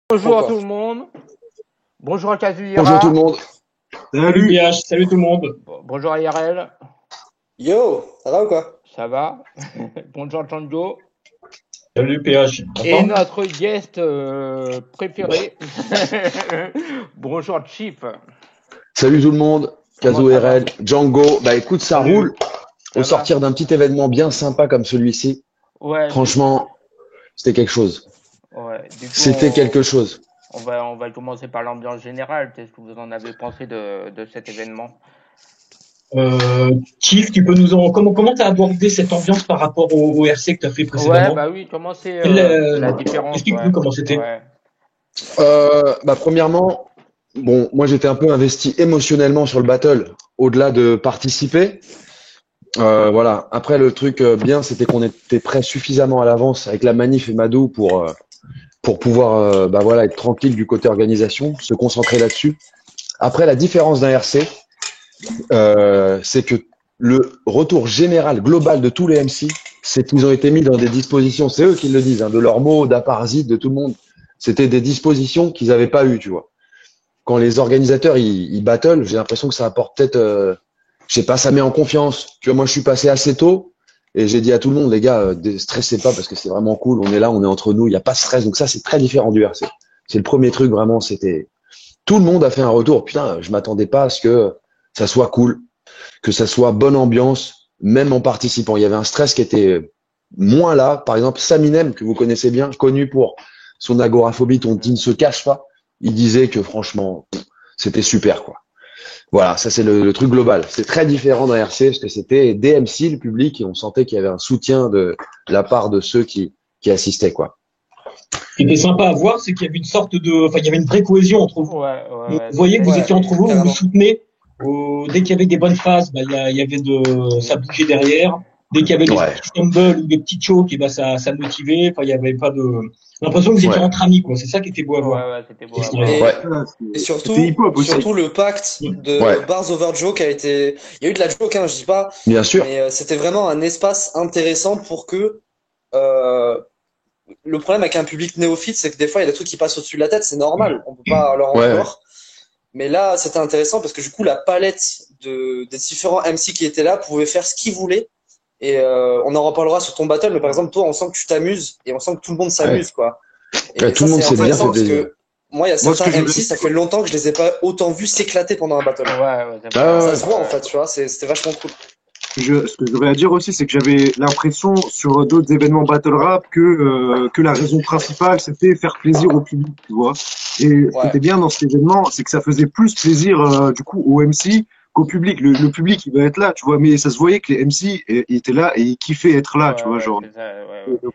Bonjour à Encore. tout le monde. Bonjour à Bonjour tout Kazuhira. le monde. Salut PH, salut tout le monde. Bonjour à IRL. Yo, ça va ou quoi? Ça va? Bonjour Chanjo. Salut PH. Et Attends. notre guest préféré. Bonjour Chief. Salut tout le monde. Comment Kazo ça va? RL, Django. Bah écoute, ça Salut. roule. Ça Au va? sortir d'un petit événement bien sympa comme celui-ci, Ouais. franchement, c'était quelque chose. Ouais. Du coup, C'était quelque chose. on va commencer par l'ambiance générale. Qu'est-ce que vous en avez pensé de cet événement? Chief, tu peux nous en comment t'as abordé cette ambiance par rapport au RC que t'as fait Ouais, précédemment? bah oui, comment c'est la différence? Explique-nous Ouais. comment c'était. Ouais. Bah premièrement, bon, moi j'étais un peu investi émotionnellement sur le battle, au-delà de participer. Voilà. Après le truc bien, c'était qu'on était prêt suffisamment à l'avance avec la manif et Madou pour pouvoir bah voilà être tranquille du côté organisation, se concentrer là-dessus. Après la différence d'un RC. C'est que le retour général, global de tous les MC, c'est qu'ils ont été mis dans des dispositions, c'est eux qui le disent, hein, de leurs mots, d'Aparzit, de tout le monde. C'était des dispositions qu'ils n'avaient pas eues, tu vois. Quand les organisateurs, ils battle, j'ai l'impression que ça apporte peut-être, je sais pas, ça met en confiance. Tu vois, moi, je suis passé assez tôt et j'ai dit à tout le monde, les gars, stressez pas parce que c'est vraiment cool, on est là, on est entre nous, il n'y a pas de stress. Donc ça, c'est très différent du RC. C'est le premier truc, vraiment, c'était, tout le monde a fait un retour. Putain, je m'attendais pas à ce que ça soit cool, que ça soit bonne ambiance, même en participant. Il y avait un stress qui était moins là. Par exemple, Saminem, que vous connaissez bien, connu pour son agoraphobie dont il ne se cache pas, il disait que franchement, c'était super, quoi. Voilà, ça c'est le truc global. C'est très différent d'un RC parce que c'était DMC, le public, et on sentait qu'il y avait un soutien de la part de ceux qui assistaient, quoi. Ce qui était sympa à voir, c'est qu'il y avait une sorte de, enfin, il y avait une vraie cohésion entre vous. Ouais, Vous ouais, voyez que vous Ouais, étiez entre vous, vous vous carrément. soutenez. Dès qu'il y avait des bonnes phases, bah, il y avait ça bougeait derrière. Dès qu'il y avait des Ouais, petits stumbles ou des petits chokes, et bah, ça motivait. Enfin, il y avait pas de, l'impression que vous étiez ouais, entre amis, quoi. C'est ça qui était beau à voir. ouais, ouais, c'était beau Et à je voir. dirais- Et, ouais, et C'était hip-hop aussi. surtout le pacte ouais, de Bars Over Joke a été. Il y a eu de la joke, hein, je dis pas, bien sûr. mais c'était vraiment un espace intéressant pour que. euh, le problème avec un public néophyte, c'est que des fois, il y a des trucs qui passent au-dessus de la tête, c'est normal, on peut pas leur en Ouais, ouais. vouloir. Mais là, c'était intéressant parce que du coup, la palette des différents MC qui étaient là pouvaient faire ce qu'ils voulaient. Et on en reparlera sur ton battle, mais par exemple, toi, on sent que tu t'amuses et on sent que tout le monde s'amuse, quoi. Et Ouais, tout ça, le monde c'est s'est bien intéressant fait parce plaisir. que moi, il y a Moi, ce certains que je MC, ça fait longtemps que je les ai pas autant vus s'éclater pendant un battle. Ouais, ouais, c'est Ah vrai. Ça ouais, se voit, en fait, tu vois, c'était vachement cool. ce que j'aurais à dire aussi, c'est que j'avais l'impression sur d'autres événements battle rap que la raison principale, c'était faire plaisir au public, tu vois. Et ce qui Ouais. était bien dans cet événement, c'est que ça faisait plus plaisir, du coup, aux MC qu'au public. Le public, il va être là, tu vois. Mais ça se voyait que les MC ils étaient là et ils kiffaient être là, tu Ouais, vois, ouais, genre. c'est ça, ouais, ouais.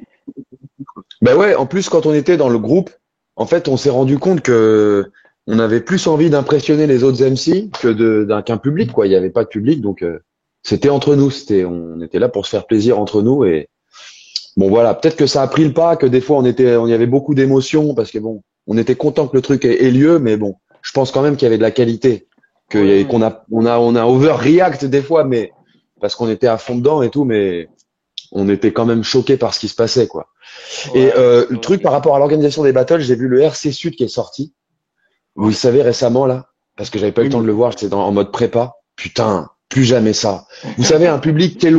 Ben ouais, en plus, quand on était dans le groupe, en fait, on s'est rendu compte que on avait plus envie d'impressionner les autres MC que qu'un public, quoi. Il n'y avait pas de public, donc c'était entre nous. On était là pour se faire plaisir entre nous et bon, voilà. Peut-être que ça a pris le pas, que des fois on y avait beaucoup d'émotions parce que bon, on était content que le truc ait lieu, mais bon, je pense quand même qu'il y avait de la qualité, Oui, oui. qu'on a overreact des fois, mais parce qu'on était à fond dedans et tout, mais on était quand même choqués par ce qui se passait, quoi. Et Ouais, le truc par rapport à l'organisation des battles, j'ai vu le RC Sud qui est sorti. Vous le savez récemment là, parce que j'avais pas eu le temps de le voir, j'étais en mode prépa. Putain, plus jamais ça. Vous savez, un public qui est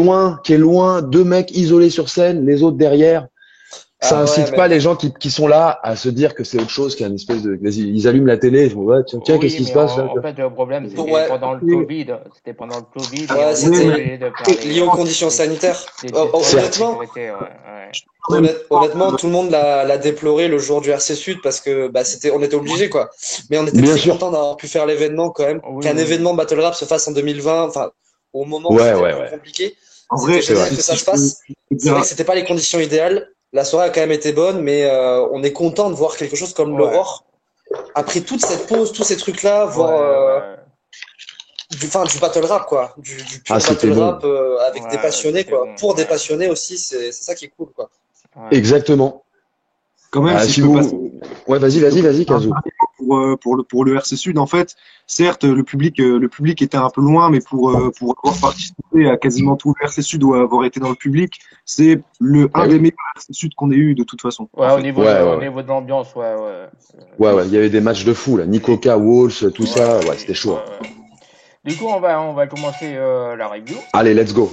loin, deux mecs isolés sur scène, les autres derrière. Ça Ah ouais, incite mais pas les gens qui sont là à se dire que c'est autre chose qu'un espèce de. Vas-y, ils allument la télé, ils font ouais, tiens, qu'est-ce Oui, qui se mais passe là? en fait, le problème, c'était ouais, pendant le Covid. C'était pendant le Covid et ouais, on était Oui, mais obligé de faire lié aux conditions c'était sanitaires. c'était pour la Certes. Honnêtement, sécurité, ouais, ouais. honnêtement, tout le monde l'a déploré le jour du RC Sud parce que bah on était obligé quoi. Mais on était Bien très sûr. content d'avoir pu faire l'événement quand même, Oui, qu'un oui, oui. événement battle rap se fasse en 2020. Enfin, au moment où Ouais, c'était ouais, plus ouais. compliqué, en c'était vrai, C'est génial vrai. que ça se fasse. C'est vrai que c'était pas les conditions idéales. La soirée a quand même été bonne, mais on est content de voir quelque chose comme Ouais, l'Aurore. Après toute cette pause, tous ces trucs-là, ouais, voir ouais. du battle rap quoi, du Ah, pur c'était battle bon. rap avec des Ouais, passionnés c'était quoi. bon. Pour des Ouais, passionnés aussi, c'est ça qui est cool quoi. ouais. Exactement. quand même, Ah, si je si peux passer. vous. Ouais, vas-y, Kazoo. pour le RC Sud, en fait, certes, le public était un peu loin, mais pour avoir participé à quasiment tout le RC Sud ou avoir été dans le public, c'est un des meilleurs RC Sud qu'on ait eu de toute façon. Ouais, en au fait. niveau, au niveau de l'ambiance, ouais. Ouais, il y avait des matchs de fou, là. Nikoka, Walsh, tout ça, ouais, c'était chaud. Ouais. Du coup, on va commencer la review. Allez, let's go.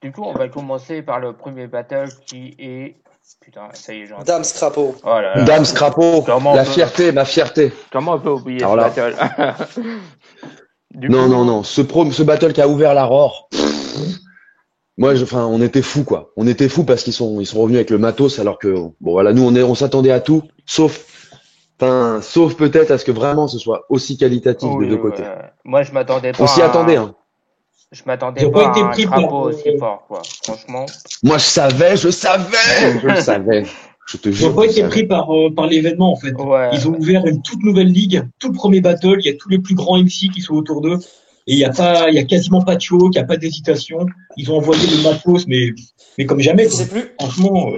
Du coup, on va commencer par le premier battle qui est... Putain, ça y est, j'en... Dame Scrapo. Oh là là. Dame Scrapo, la fierté, ma fierté. Comment on peut oublier Alors ce là. battle? Non. Ce battle qui a ouvert la Roar. Moi, on était fous, quoi. On était fous parce qu'ils sont revenus avec le matos, alors que, bon, voilà, nous, on s'attendait à tout, sauf peut-être à ce que vraiment ce soit aussi qualitatif des deux côtés. Moi, je m'attendais pas. On s'y attendait, hein. Je m'attendais pas à un Scrapo aussi fort, quoi. Franchement. Moi, je le savais. Je te jure. Ils n'ont pas été pris par l'événement, en fait. Ouais. Ils ont ouvert une toute nouvelle ligue, tout le premier battle, il y a tous les plus grands MC qui sont autour d'eux. Et il y a quasiment pas de choc, il n'y a pas d'hésitation. Ils ont envoyé le matos, mais comme jamais. Je sais plus. Franchement.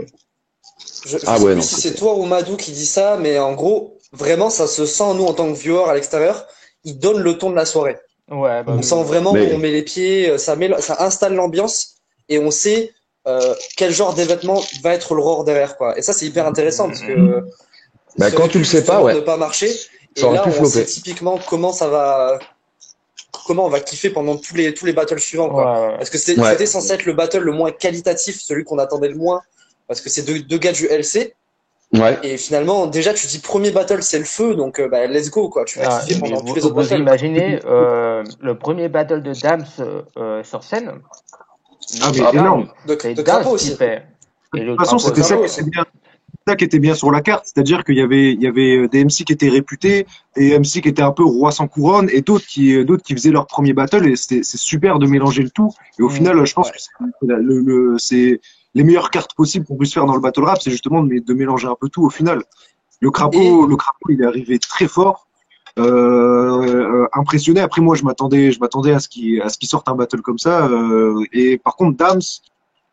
Je sais plus si c'est toi ou Madou qui dit ça, mais en gros, vraiment, ça se sent, nous, en tant que viewers à l'extérieur, ils donnent le ton de la soirée. Ouais, on sent vraiment qu'on met les pieds, ça installe l'ambiance et on sait quel genre d'événement va être le roar derrière, quoi. Et ça, c'est hyper intéressant parce que quand tu le sais pas, ouais, ne pas marcher. Et ça là, on sait typiquement comment on va kiffer pendant tous les battles suivants, quoi. Ouais. Parce que c'était censé être le battle le moins qualitatif, celui qu'on attendait le moins, parce que c'est deux gars du LC. Ouais. Et finalement, déjà, tu dis premier battle, c'est le feu, donc let's go, quoi. Tu vas kiffer pendant tous les autres battles. Vous imaginez le premier battle de Dams sur scène? Mais énorme. De Crapo aussi. De toute façon, c'était ça qui était bien sur la carte, c'est-à-dire qu'il y avait des MC qui étaient réputés, des MC qui étaient un peu rois sans couronne, et d'autres qui faisaient leur premier battle, et c'est super de mélanger le tout. Et au final, je pense que c'est les meilleures cartes possibles qu'on puisse faire dans le battle rap, c'est justement de mélanger un peu tout au final. Le crapaud, il est arrivé très fort, impressionné. Après, moi, je m'attendais à ce qu'il sorte un battle comme ça. Et par contre,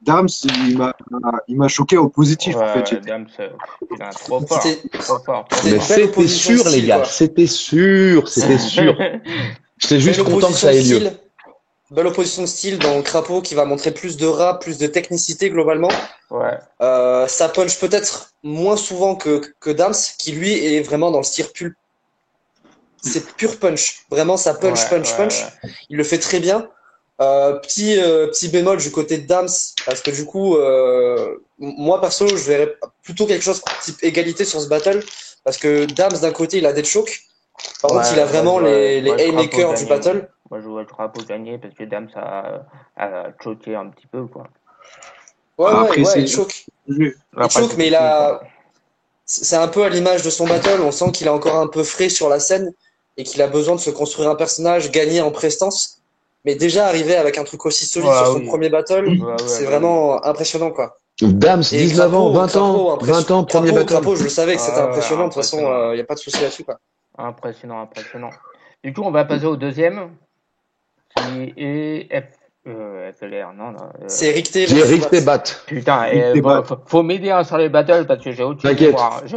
Dams, il m'a choqué au positif, en fait. Dams, il a trop fort. Mais c'était sûr, les gars. C'était sûr. J'étais juste content que ça ait lieu. Belle opposition de style dans le Crapaud qui va montrer plus de rap, plus de technicité globalement. Ouais. Ça punch peut-être moins souvent que Dams, qui lui est vraiment dans le style pulp. C'est pur punch. Vraiment, ça punch. Il le fait très bien. Petit bémol du côté de Dams, parce que du coup, moi perso, je verrais plutôt quelque chose type égalité sur ce battle, parce que Dams d'un côté, il a des chokes. Par contre, il a vraiment les haymakers du battle. Moi, je vois le Crapaud gagner parce que Dams a choqué un petit peu, quoi. Il choque. Il choque, mais c'est un peu à l'image de son battle. On sent qu'il est encore un peu frais sur la scène et qu'il a besoin de se construire un personnage, gagner en prestance. Mais déjà arriver avec un truc aussi solide sur son premier battle, c'est vraiment impressionnant, quoi. Dams, 19 ans, 20 ans, premier battle. Crapaud, je le savais que c'était impressionnant. De toute façon, il n'y a pas de souci là-dessus, quoi. Impressionnant. Du coup, on va passer au deuxième, qui est FLR, non. C'est Eric T. J'ai Eric T. Bat. Putain, faut m'aider sur les battles parce que j'ai aucune mémoire. Je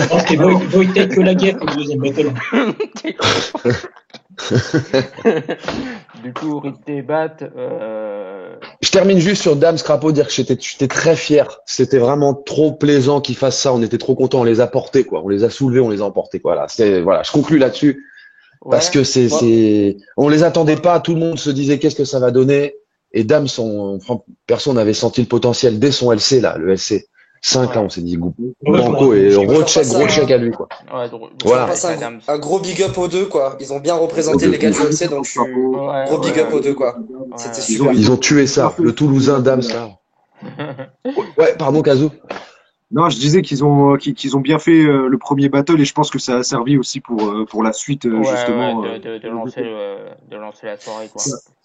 pense qu'il va y être que la guerre pour le deuxième battle. Du coup, Eric T. Bat. Je termine juste sur Dams Crapaud, dire que j'étais très fier. C'était vraiment trop plaisant qu'ils fassent ça. On était trop contents. On les a portés, quoi. On les a soulevés, on les a emportés, quoi. Voilà. Je conclus là-dessus. Parce que on les attendait pas. Tout le monde se disait qu'est-ce que ça va donner. Et Dams, personne n'avait senti le potentiel dès son LC, là, le LC. 5 ans, on s'est dit, Banco et gros check à lui, quoi. Voilà. Un gros big up aux deux, quoi. Ils ont bien représenté les gars du LC, donc gros big up aux deux, quoi. C'était super. Ils ont tué ça. Le Toulousain Dams, là. Ouais, pardon, Kazou. Non, je disais qu'ils ont bien fait le premier battle et je pense que ça a servi aussi pour la suite, justement. De lancer la soirée, quoi.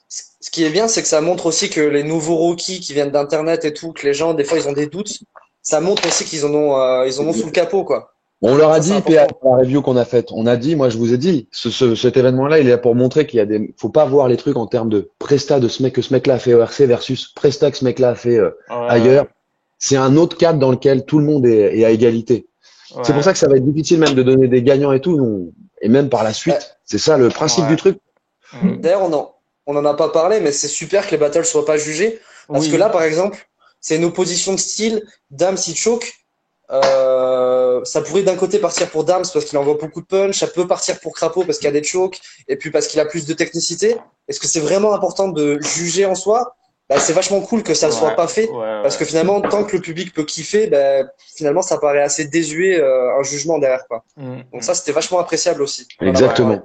Ce qui est bien, c'est que ça montre aussi que les nouveaux rookies qui viennent d'internet et tout, que les gens, des fois, ils ont des doutes. Ça montre aussi qu'ils en ont sous le capot, quoi. On leur a dit, PA, la review qu'on a faite, on a dit, moi je vous ai dit, cet événement-là, il est là pour montrer qu'il y a faut pas voir les trucs en termes de presta de que ce mec-là a fait au RC versus presta que ce mec-là a fait ailleurs. C'est un autre cadre dans lequel tout le monde est à égalité. C'est pour ça que ça va être difficile même de donner des gagnants et tout, et même par la suite. C'est ça le principe du truc. D'ailleurs, on en a pas parlé, mais c'est super que les battles soient pas jugés. Parce que là, par exemple, c'est une opposition de style. Dams, il choke. Ça pourrait d'un côté partir pour Dams parce qu'il envoie beaucoup de punch. Ça peut partir pour Crapaud parce qu'il y a des chokes. Et puis parce qu'il a plus de technicité. Est-ce que c'est vraiment important de juger en soi? Bah, c'est vachement cool que ça ne soit pas fait. Parce que finalement, tant que le public peut kiffer, bah, finalement, ça paraît assez désuet un jugement derrière, quoi. Donc ça, c'était vachement appréciable aussi. Exactement.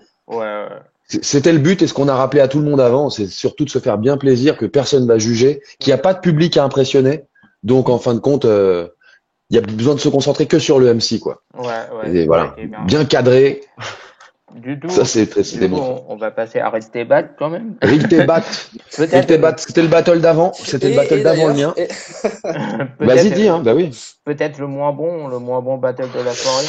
C'était le but, et ce qu'on a rappelé à tout le monde avant, c'est surtout de se faire bien plaisir, que personne va juger, qu'il n'y a pas de public à impressionner. Donc, en fin de compte, il y a besoin de se concentrer que sur le MC, quoi. Et voilà, bien cadré. Du tout. Ça, c'était bon. On va passer à Ricté Bat quand même. Ricté Bat. Ricté Bat, c'était le battle d'avant. C'était le battle d'avant le mien. Vas-y, dis, hein. Bah oui. Peut-être le moins bon battle de la soirée.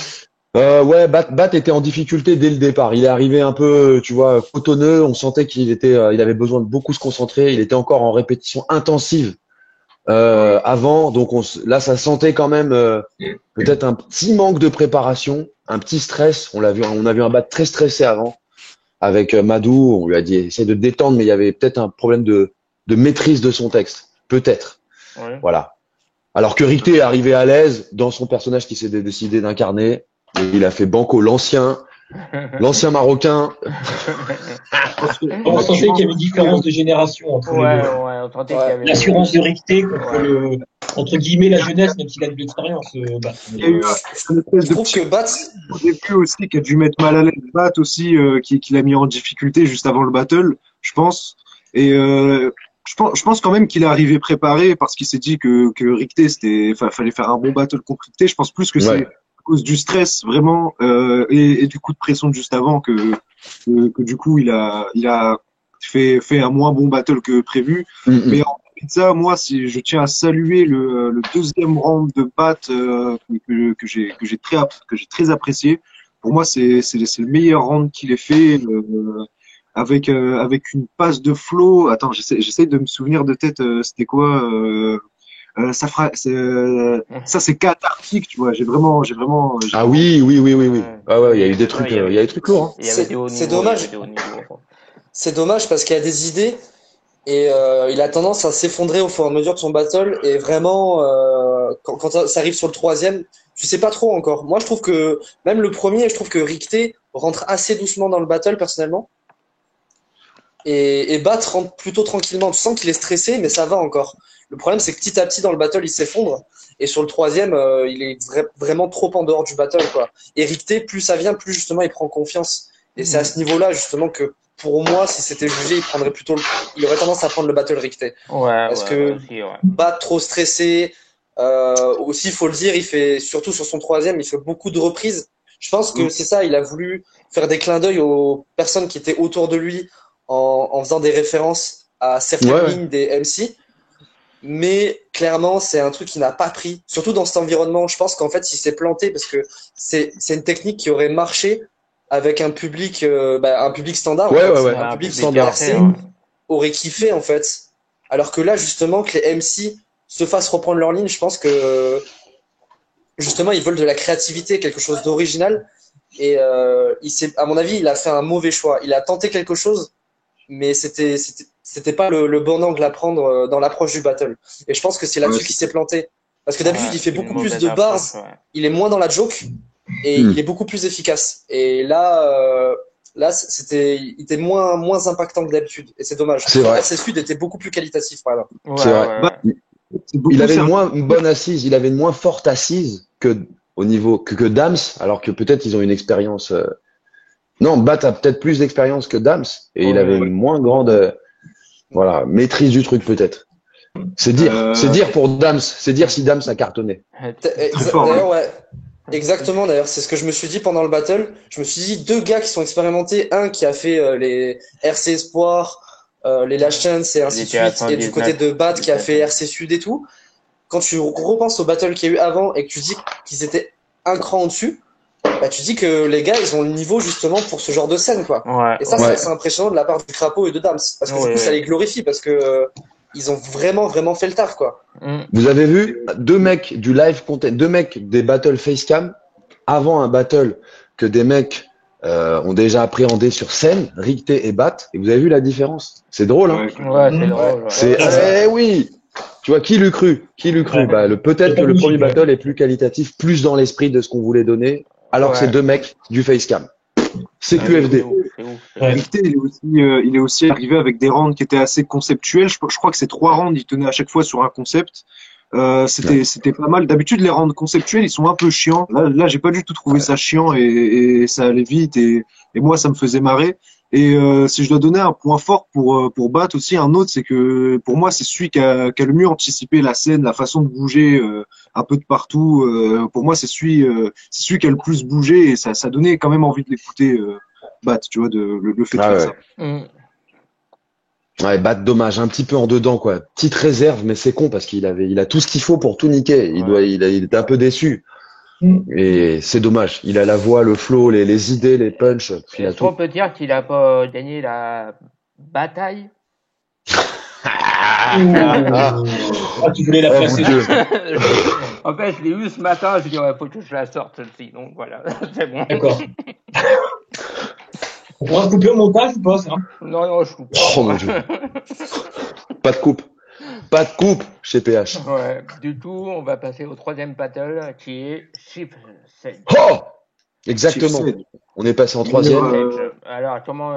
Ouais, Bat était en difficulté dès le départ. Il est arrivé un peu, tu vois, cotonneux. On sentait il avait besoin de beaucoup se concentrer. Il était encore en répétition intensive avant. Donc là, ça sentait quand même peut-être un petit manque de préparation, un petit stress. On a vu un Bat très stressé avant avec Madou. On lui a dit essaye de te détendre, mais il y avait peut-être un problème de maîtrise de son texte, peut-être. Voilà. Alors que Ricté est arrivé à l'aise dans son personnage qu'il s'est décidé d'incarner. Et il a fait banco l'ancien marocain. On sentait qu'il y avait une différence de génération entre on sentait qu'il y avait l'assurance de Ricté contre entre guillemets la jeunesse, même s'il a de l'expérience. Il y a eu une espèce de que Bat au début aussi qui a dû mettre mal à l'aise Bat aussi, qui l'a mis en difficulté juste avant le battle, je pense. Et je pense quand même qu'il est arrivé préparé parce qu'il s'est dit que Ricté fallait faire un bon battle contre Ricté. Je pense plus que c'est à cause du stress vraiment et du coup de pression de juste avant que du coup il a fait un moins bon battle que prévu. Mais en fait de ça, moi si je tiens à saluer le deuxième round de Bat que j'ai très apprécié. Pour moi c'est le meilleur round qu'il ait fait avec une passe de flow. Attends, j'essaie de me souvenir de tête c'était quoi ça c'est cathartique, tu vois. J'ai vraiment. Ah oui. Ah ouais, il y a eu des trucs, il y a des trucs lourds. Hein. C'est dommage. C'est dommage parce qu'il y a des idées et il a tendance à s'effondrer au fur et à mesure de son battle et vraiment quand ça arrive sur le troisième, tu sais pas trop encore. Moi, je trouve que même le premier, je trouve que Ricté rentre assez doucement dans le battle personnellement. Et Bat rentre plutôt tranquillement. Tu sens qu'il est stressé, mais ça va encore. Le problème, c'est que petit à petit, dans le battle, il s'effondre. Et sur le troisième, il est vraiment trop en dehors du battle, quoi. Et Ricté, plus ça vient, plus justement, il prend confiance. Et c'est à ce niveau-là, justement, que pour moi, si c'était jugé, il aurait tendance à prendre le battle Ricté. Parce que Bat trop stressé. Aussi, il faut le dire, il fait, surtout sur son troisième, il fait beaucoup de reprises. Je pense que c'est ça, il a voulu faire des clins d'œil aux personnes qui étaient autour de lui en faisant des références à certaines lignes des MC. Mais clairement, c'est un truc qui n'a pas pris, surtout dans cet environnement. Je pense qu'en fait, il s'est planté parce que c'est une technique qui aurait marché avec un public standard. Un public qui aurait kiffé, en fait. Alors que là, justement, que les MC se fassent reprendre leur ligne, je pense que justement, ils veulent de la créativité, quelque chose d'original. Et à mon avis, il a fait un mauvais choix. Il a tenté quelque chose, mais c'était pas le bon angle à prendre dans l'approche du battle. Et je pense que c'est là-dessus qu'il s'est planté. Parce que d'habitude, il fait beaucoup plus de bars, il est moins dans la joke, et il est beaucoup plus efficace. Et là, il était moins impactant que d'habitude. Et c'est dommage. RC Sud était beaucoup plus qualitatif, par exemple. C'est vrai. Il avait une bonne assise, il avait une moins forte assise au niveau que Dams, alors que peut-être ils ont une expérience. Non, Bat a peut-être plus d'expérience que Dams et il avait une moins grande maîtrise du truc peut-être. C'est dire pour Dams, c'est dire si Dams a cartonné. D'ailleurs, exactement. D'ailleurs, c'est ce que je me suis dit pendant le battle. Je me suis dit deux gars qui sont expérimentés, un qui a fait les RC Espoir, les Last Chance et ainsi de suite, et du côté de Bat qui a fait RC Sud et tout. Quand tu repenses au battle qu'il y a eu avant et que tu dis qu'ils étaient un cran au-dessus, bah tu dis que les gars ils ont le niveau justement pour ce genre de scène, quoi. Et ça c'est impressionnant de la part du Crapaud et de Dams parce que du coup ça les glorifie parce que ils ont vraiment fait le taf, quoi. Vous avez vu deux mecs du live content, deux mecs des battle facecam avant un battle que des mecs ont déjà appréhendé sur scène, Ricté et Bat, et vous avez vu la différence. C'est drôle, hein? Ouais, c'est drôle. C'est, oui! Tu vois, qui l'eût cru? Qui l'eût cru? Ouais. Bah, peut-être C'est que pas le logique, premier ouais. battle est plus qualitatif, plus dans l'esprit de ce qu'on voulait donner, alors que Ouais. c'est deux mecs du facecam. C'est Ouais, QFD. c'est ouf. Ouais. Ricté, il est aussi arrivé avec des rounds qui étaient assez conceptuels. Je crois que ces 3 rounds, il tenait à chaque fois sur un concept. C'était pas mal. D'habitude, les rounds conceptuels, ils sont un peu chiants. Là, j'ai pas du tout trouvé ça chiant et ça allait vite et moi, ça me faisait marrer. Et si je dois donner un point fort pour Bat aussi, un autre, c'est que pour moi, c'est celui qui a le mieux anticipé la scène, la façon de bouger un peu de partout. Pour moi, c'est celui qui a le plus bougé et ça donnait quand même envie de l'écouter. Bat, tu vois, le fait de Ah faire ouais. ça. Mm. Ouais, Bat, dommage, un petit peu en dedans, quoi. Petite réserve, mais c'est con parce qu'il a tout ce qu'il faut pour tout niquer. Il était un peu déçu. Et c'est dommage. Il a la voix, le flow, les idées, les punchs. Il a Est-ce tout. qu'on peut dire qu'il a pas gagné la bataille? Ah, tu voulais la Oh, placer. mon Dieu. En fait, je l'ai eu ce matin, je dis ouais, faut que je la sorte celle-ci, donc voilà, c'est bon. D'accord. On pourra couper au montage ou pas, ça? Non, je coupe. Oh mon Dieu. Pas de coupe. Pas de coupe chez PH. Ouais, du coup, on va passer au troisième battle qui est Chief Sage. Oh! Exactement. Chief Sage. On est passé en troisième. Sage. Alors, comment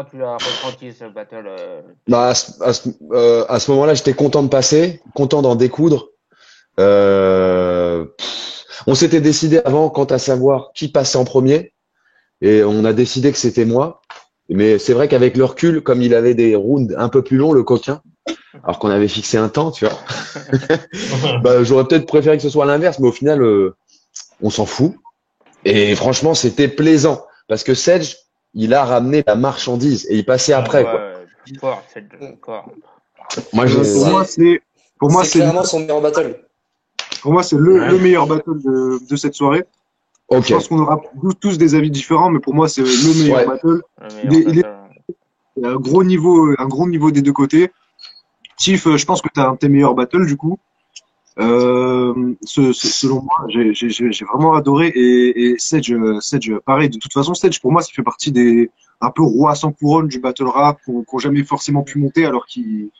tu as ressenti ce battle Bah, à ce moment-là, j'étais content de passer, content d'en découdre. On s'était décidé avant quant à savoir qui passait en premier. Et on a décidé que c'était moi. Mais c'est vrai qu'avec le recul, comme il avait des rounds un peu plus longs, le coquin, alors qu'on avait fixé un temps, tu vois, bah, j'aurais peut-être préféré que ce soit l'inverse, mais au final, on s'en fout. Et franchement, c'était plaisant parce que Sedge, il a ramené la marchandise et il passait après, quoi. Fort, Sage, fort. Moi, Pour moi, c'est c'est clairement son meilleur battle. pour moi, c'est le meilleur battle de cette soirée. Ok. Je pense qu'on aura tous des avis différents, mais pour moi, c'est le meilleur Ouais. battle. Le meilleur Il est- battle. Il y a un gros niveau des deux côtés. Tiff, je pense que tu as un de tes meilleurs battles du coup. Selon moi, j'ai vraiment adoré et Sedge, pareil. De toute façon, Sedge pour moi, ça fait partie des un peu rois sans couronne du battle rap qui ont jamais forcément pu monter alors qu'ils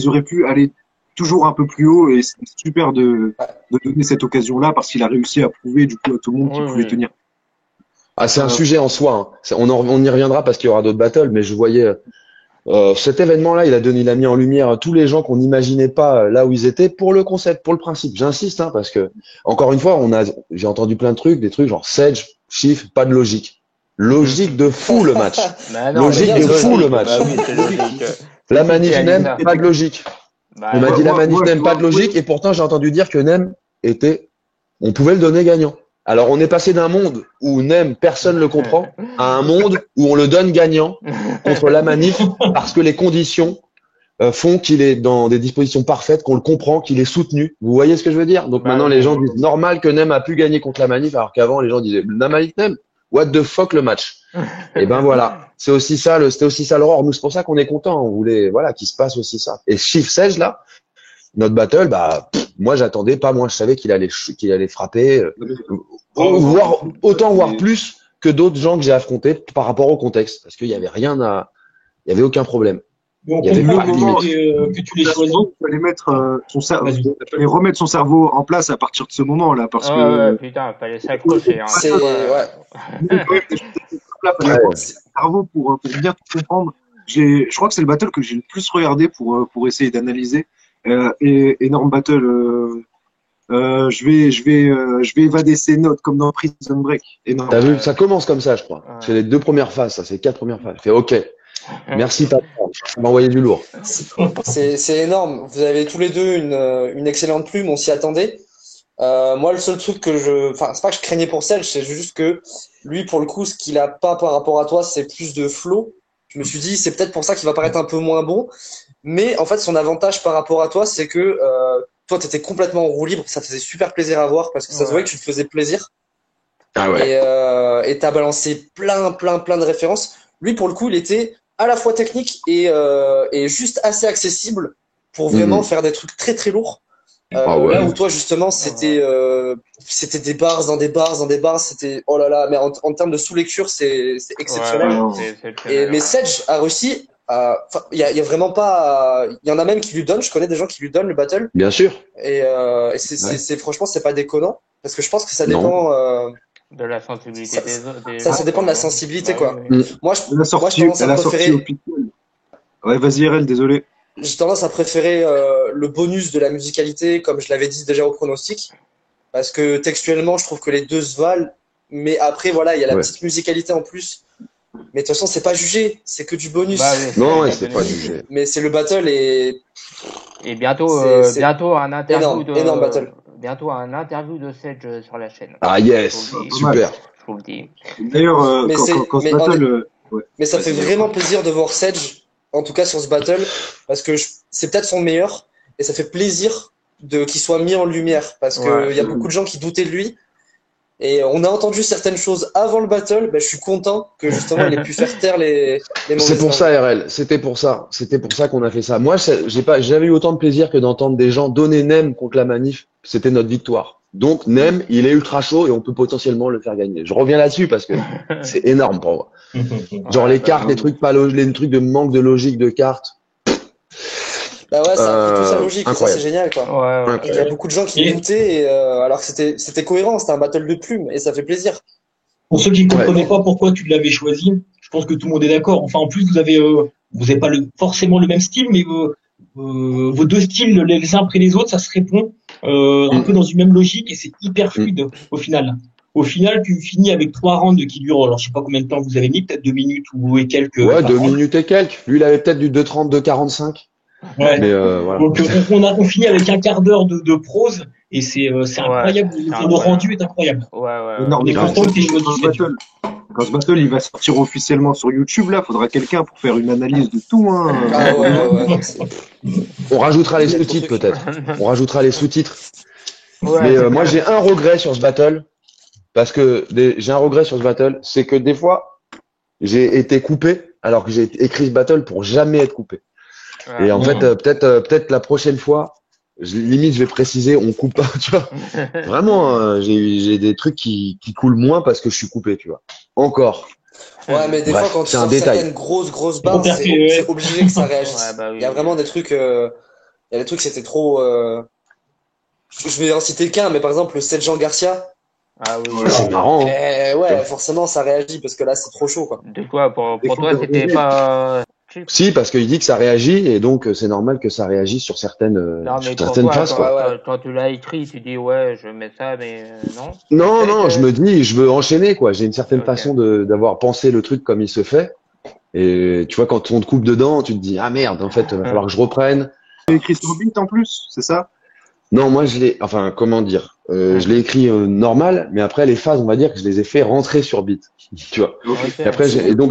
auraient pu aller toujours un peu plus haut et c'est super de donner cette occasion-là parce qu'il a réussi à prouver du coup à tout le monde qu'il pouvait tenir. Ah, c'est un sujet en soi, hein. On y reviendra parce qu'il y aura d'autres battles, mais je voyais cet événement-là, il a mis en lumière tous les gens qu'on n'imaginait pas là où ils étaient pour le concept, pour le principe. J'insiste, hein, parce que encore une fois, j'ai entendu plein de trucs, des trucs genre Sedge, Chief, pas de logique. Logique de fou le match. Bah non, Logique mais de c'est fou, logique. le match. Bah oui, c'est logique. La manif C'est Nem, Alina. pas de logique. Bah, On m'a dit la moi, manif moi, Nem, je pas de vois, logique, et pourtant j'ai entendu dire que Nem on pouvait le donner gagnant. Alors on est passé d'un monde où Nem, personne le comprend, à un monde où on le donne gagnant contre la manif parce que les conditions font qu'il est dans des dispositions parfaites, qu'on le comprend, qu'il est soutenu. Vous voyez ce que je veux dire? Donc Bah, maintenant oui. les gens disent normal que Nem a pu gagner contre la manif, alors qu'avant les gens disaient la manif Nem, what the fuck le match? Et ben voilà, c'était aussi ça l'horreur. Nous c'est pour ça qu'on est content. On voulait qu'il se passe aussi ça. Et Chief Sage là, notre battle, moi j'attendais pas, moi je savais qu'il allait frapper, voire plus que d'autres gens que j'ai affrontés par rapport au contexte, parce qu'il y avait il y avait aucun problème. Mais on Il y avait comprend pas de limite. que tu l'aies choisi. Il fallait mettre Vas-y. fallait remettre son cerveau en place à partir de ce moment-là parce que ouais, putain, fallait s'accrocher. Hein. C'est ouais. là, fallait Ouais. remettre son cerveau pour bien tout comprendre. Je crois que c'est le battle que j'ai le plus regardé pour essayer d'analyser. Et énorme battle. Je vais évader ces notes comme dans Prison Break. Énorme. T'as vu, ça commence comme ça, je crois. Ouais. C'est les 2 premières phases, ça, c'est les 4 premières phases. Je fais OK. Merci, papa. On m'a envoyé du lourd. C'est énorme. Vous avez tous les deux une excellente plume, on s'y attendait. Moi, le seul truc enfin, c'est pas que je craignais pour Serge, c'est juste que lui, pour le coup, ce qu'il a pas par rapport à toi, c'est plus de flow. Je me suis dit, c'est peut-être pour ça qu'il va paraître un peu moins bon. Mais en fait, son avantage par rapport à toi, c'est que toi, t'étais complètement en roue libre. Ça faisait super plaisir à voir parce que ça se voyait que tu te faisais plaisir. Ah ouais. Et t'as balancé plein de références. Lui, pour le coup, il était à la fois technique et juste assez accessible pour vraiment faire des trucs très lourds. Ah ouais. Là où toi justement c'était des bars dans des bars dans des bars, c'était oh là là, mais en termes de sous-lecture c'est exceptionnel. Ouais, Ouais. c'est exceptionnel. Mais Sedge a réussi enfin il y a vraiment pas il y en a même qui lui donnent, je connais des gens qui lui donnent le battle Bien sûr. et Ouais. c'est franchement c'est pas déconnant parce que je pense que ça Non. dépend De la sensibilité ça, des ça gens, dépend de la quoi. sensibilité Bah quoi. oui, oui. Mm. Moi Elle a moi sorti, elle a sorti officielle. Ouais, vas-y, RL, désolé. j'ai tendance à préférer le bonus de la musicalité comme je l'avais dit déjà au pronostic parce que textuellement je trouve que les deux se valent mais après voilà, il y a la Ouais. petite musicalité en plus. Mais de toute façon, c'est pas jugé, c'est que du bonus. Bah oui, Non, c'est ouais, du c'est bonus. pas jugé. Mais c'est le battle et Et bientôt, c'est bientôt un interview énorme battle. bientôt un interview de Sedge sur la chaîne. Ah yes, Je vous le dis. super. Je vous le dis. D'ailleurs, Mais quand, c'est- quand, quand ce mais battle, ouais. Mais ça fait Vas-y, vraiment plaisir de voir Sedge, en tout cas sur ce battle, parce que c'est peut-être son meilleur, et ça fait plaisir qu'il soit mis en lumière, parce que Ouais. il y a beaucoup de gens qui doutaient de lui, et on a entendu certaines choses avant le battle, ben, je suis content que justement il ait pu faire taire les mauvaises C'est pour langues. ça, RL. C'était pour ça. C'était pour ça qu'on a fait ça. Moi, j'ai pas, j'ai jamais eu autant de plaisir que d'entendre des gens donner Nem contre la manif. C'était notre victoire. Donc, Nem, il est ultra chaud et on peut potentiellement le faire gagner. Je reviens là-dessus parce que c'est énorme pour moi. Genre Ouais, les bah cartes, oui. les trucs pas les trucs de manque de logique de cartes. Bah ouais, ça a pris toute sa logique, et ça Incroyable. c'est génial, quoi. Ouais, ouais. Il y a beaucoup de gens qui Et- doutaient, et, alors que c'était cohérent, c'était un battle de plumes, et ça fait plaisir. Pour ceux qui ne comprenaient pas pourquoi tu l'avais choisi, je pense que tout le monde est d'accord. Enfin, en plus, vous avez pas forcément le même style, mais vos deux styles, les uns après les autres, ça se répond un peu dans une même logique et c'est hyper fluide au final. Au final, tu finis avec 3 rounds qui durent, alors je sais pas combien de temps vous avez mis, peut-être 2 minutes ou et quelques. Ouais, par 2 round. minutes et quelques. Lui, il avait peut-être du 2,30, 2,45. Ouais. Mais voilà. Donc on finit avec un quart d'heure de prose et c'est incroyable. c'est Le incroyable. rendu est incroyable. Ouais, ouais. Non, On mais est quand content que tu aies choisi ce Sedge. battle, quand ce battle, il va sortir officiellement sur YouTube, là, faudra quelqu'un pour faire une analyse de tout, hein. Ah ouais, On rajoutera les sous-titres peut-être. On rajoutera les sous-titres. Ouais, Mais c'est moi, clair. j'ai un regret sur ce battle. Parce que j'ai un regret sur ce battle, c'est que des fois, j'ai été coupé, alors que j'ai écrit ce battle pour jamais être coupé. Ouais. Et en fait, peut-être la prochaine fois, limite, je vais préciser, on coupe pas, tu vois. Vraiment, j'ai des trucs qui coulent moins parce que je suis coupé, tu vois. Encore. Ouais, mais des Bref, fois, quand tu c'est un sors détail. certaines grosses barres, Trop c'est perpé, c'est obligé que ça réagisse. Ouais, bah oui, Il y a oui. vraiment des trucs, il y a des trucs, c'était trop, je vais en citer qu'un, mais par exemple, le 7 Jean Garcia, Ah oui. Ouais, C'est marrant. Hein. ouais, forcément, ça réagit parce que là, c'est trop chaud, quoi. De quoi, pour Des toi, fois, c'était on pas. Si, parce qu'il dit que ça réagit et donc c'est normal que ça réagisse sur certaines, Non, mais sur pour certaines toi, phases, quoi. quand tu l'as écrit, tu dis ouais, je mets ça, mais non. Non, je me dis, je veux enchaîner, quoi. J'ai une certaine Ok. façon d'avoir pensé le truc comme il se fait. Et tu vois, quand on te coupe dedans, tu te dis, ah merde, en fait, il va falloir que je reprenne. Tu écrit sur beat en plus, c'est ça? Non, moi, enfin, comment dire, je l'ai écrit normal, mais après, les phases, on va dire que je les ai fait rentrer sur beat. Tu vois. Ok. Ok. Et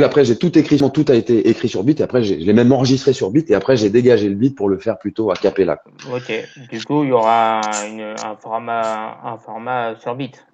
après, j'ai tout écrit, tout a été écrit sur beat, et après, je l'ai même enregistré sur beat, et après, j'ai dégagé le beat pour le faire plutôt à cappella. Ok. Du coup, il y aura un format sur beat.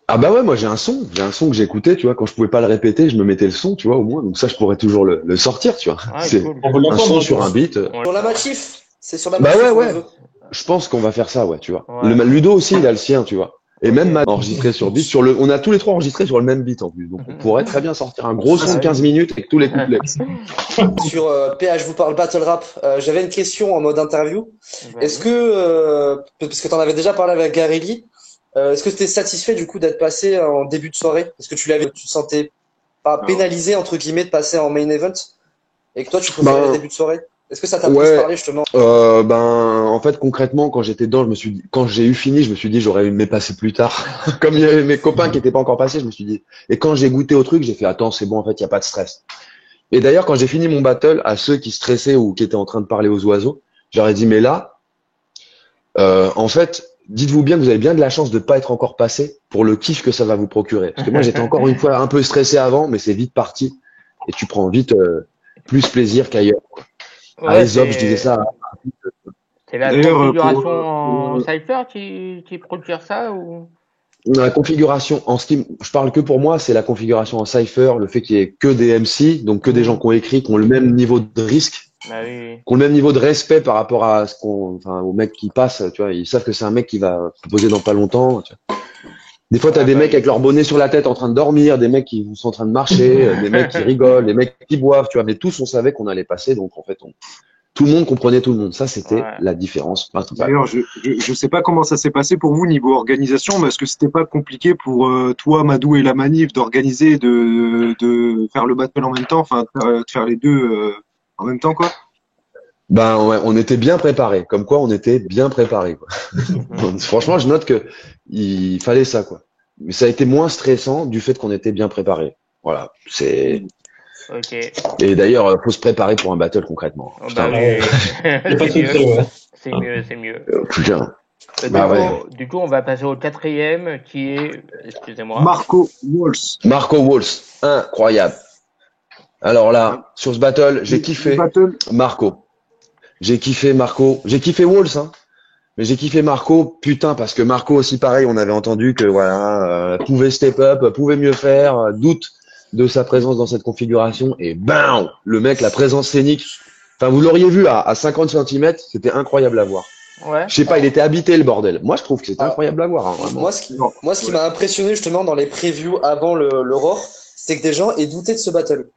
Ah bah ouais, moi j'ai un son que j'écoutais, tu vois, quand je pouvais pas le répéter, je me mettais le son, tu vois, au moins, donc ça je pourrais toujours le sortir, tu vois. Ouais, C'est cool. On veut un l'entendre, son hein, sur un beat. Sur la Matif, c'est sur la Bah Matif, ouais, on ouais. le veut. Je pense qu'on va faire ça, ouais, tu vois. Ouais. Ludo aussi, il a le sien, tu vois. Et Ok. même Matt enregistré sur beat, on a tous les trois enregistré sur le même beat en plus, donc on pourrait très bien sortir un gros son de 15 minutes avec tous les couplets. Sur PH vous parle Battle Rap, j'avais une question en mode interview. Vas-y. Est-ce que, parce que t'en avais déjà parlé avec Garelli, est-ce que tu es satisfait du coup d'être passé en début de soirée? Est-ce que tu te sentais pas pénalisé entre guillemets de passer en main event et que toi tu préférais les débuts de soirée? Est-ce que ça t'a plus Ouais. parlé justement? En fait, concrètement, quand j'étais dedans, quand j'ai eu fini, je me suis dit, j'aurais aimé passer plus tard. Comme il y avait mes copains qui étaient pas encore passés, je me suis dit. Et quand j'ai goûté au truc, j'ai fait, attends, c'est bon, en fait, il y a pas de stress. Et d'ailleurs, quand j'ai fini mon battle, à ceux qui stressaient ou qui étaient en train de parler aux oiseaux, j'aurais dit, mais là, en fait, dites-vous bien que vous avez bien de la chance de pas être encore passé pour le kiff que ça va vous procurer. Parce que moi, j'étais encore une fois un peu stressé avant, mais c'est vite parti. Et tu prends vite plus plaisir qu'ailleurs. Ouais, À Aesop, je disais ça. C'est la D'ailleurs, configuration en Cypher qui procure ça ou? La configuration, je parle que pour moi, c'est la configuration en Cypher, le fait qu'il y ait que des MC, donc que des gens qui ont écrit, qui ont le même niveau de risque. Bah oui. qui ont le même niveau de respect par rapport à aux mecs qui passent, tu vois. Ils savent que c'est un mec qui va poser dans pas longtemps, tu vois. Des fois, t'as des mecs avec leur bonnet sur la tête en train de dormir, des mecs qui sont en train de marcher, des mecs qui rigolent, des mecs qui boivent, tu vois. Mais tous, on savait qu'on allait passer, donc en fait, tout le monde comprenait tout le monde. Ça, c'était la différence principale. D'ailleurs, je sais pas comment ça s'est passé pour vous niveau organisation, mais est-ce que c'était pas compliqué pour toi, Madou et la Manif d'organiser, de faire le battle en même temps, enfin de faire les deux en même temps, quoi? Ben ouais, on était bien préparés. Comme quoi, on était bien préparés, quoi. Franchement, je note que il fallait ça, quoi. Mais ça a été moins stressant du fait qu'on était bien préparés. Voilà, c'est. Ok. Et d'ailleurs, faut se préparer pour un battle concrètement. Oh, bah oui. C'est mieux, c'est mieux. Putain. Du coup, on va passer au quatrième qui est, excusez-moi. Marco Walls. Marco Walls, incroyable. Alors là, sur ce battle, j'ai kiffé Marco. J'ai kiffé Marco. J'ai kiffé Walls, hein. Mais j'ai kiffé Marco, putain, parce que Marco aussi, pareil, on avait entendu que voilà, pouvait step up, pouvait mieux faire, doute de sa présence dans cette configuration, et bam, le mec, la présence scénique. Enfin, vous l'auriez vu à 50 cm, c'était incroyable à voir. Ouais. Je sais pas, il était habité le bordel. Moi, je trouve que c'était incroyable à voir. Hein, moi, ce qui m'a impressionné justement dans les previews avant le Roar, c'est que des gens aient douté de ce battle.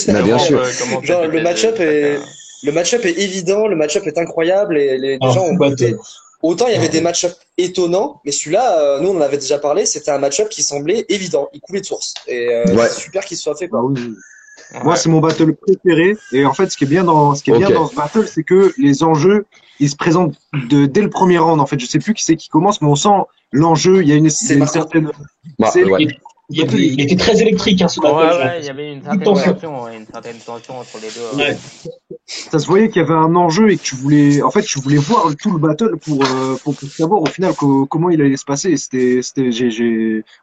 Bien sûr. Genre, le match-up est évident, le match-up est incroyable et les gens ont douté. Autant il y avait des match-up étonnants, mais celui-là, nous on en avait déjà parlé, c'était un match-up qui semblait évident, il coulait de source. Et c'est super qu'il soit fait. Quoi. Moi, c'est mon battle préféré. Et en fait, ce qui est bien dans ce battle, c'est que les enjeux, ils se présentent dès le premier round. En fait, je sais plus qui c'est qui commence, mais on sent l'enjeu. Il y a une certaine. Il était très électrique, hein, ce battle. Il y avait une certaine tension entre les deux. Ouais. Ça se voyait qu'il y avait un enjeu et que tu voulais voir tout le battle pour savoir au final comment il allait se passer.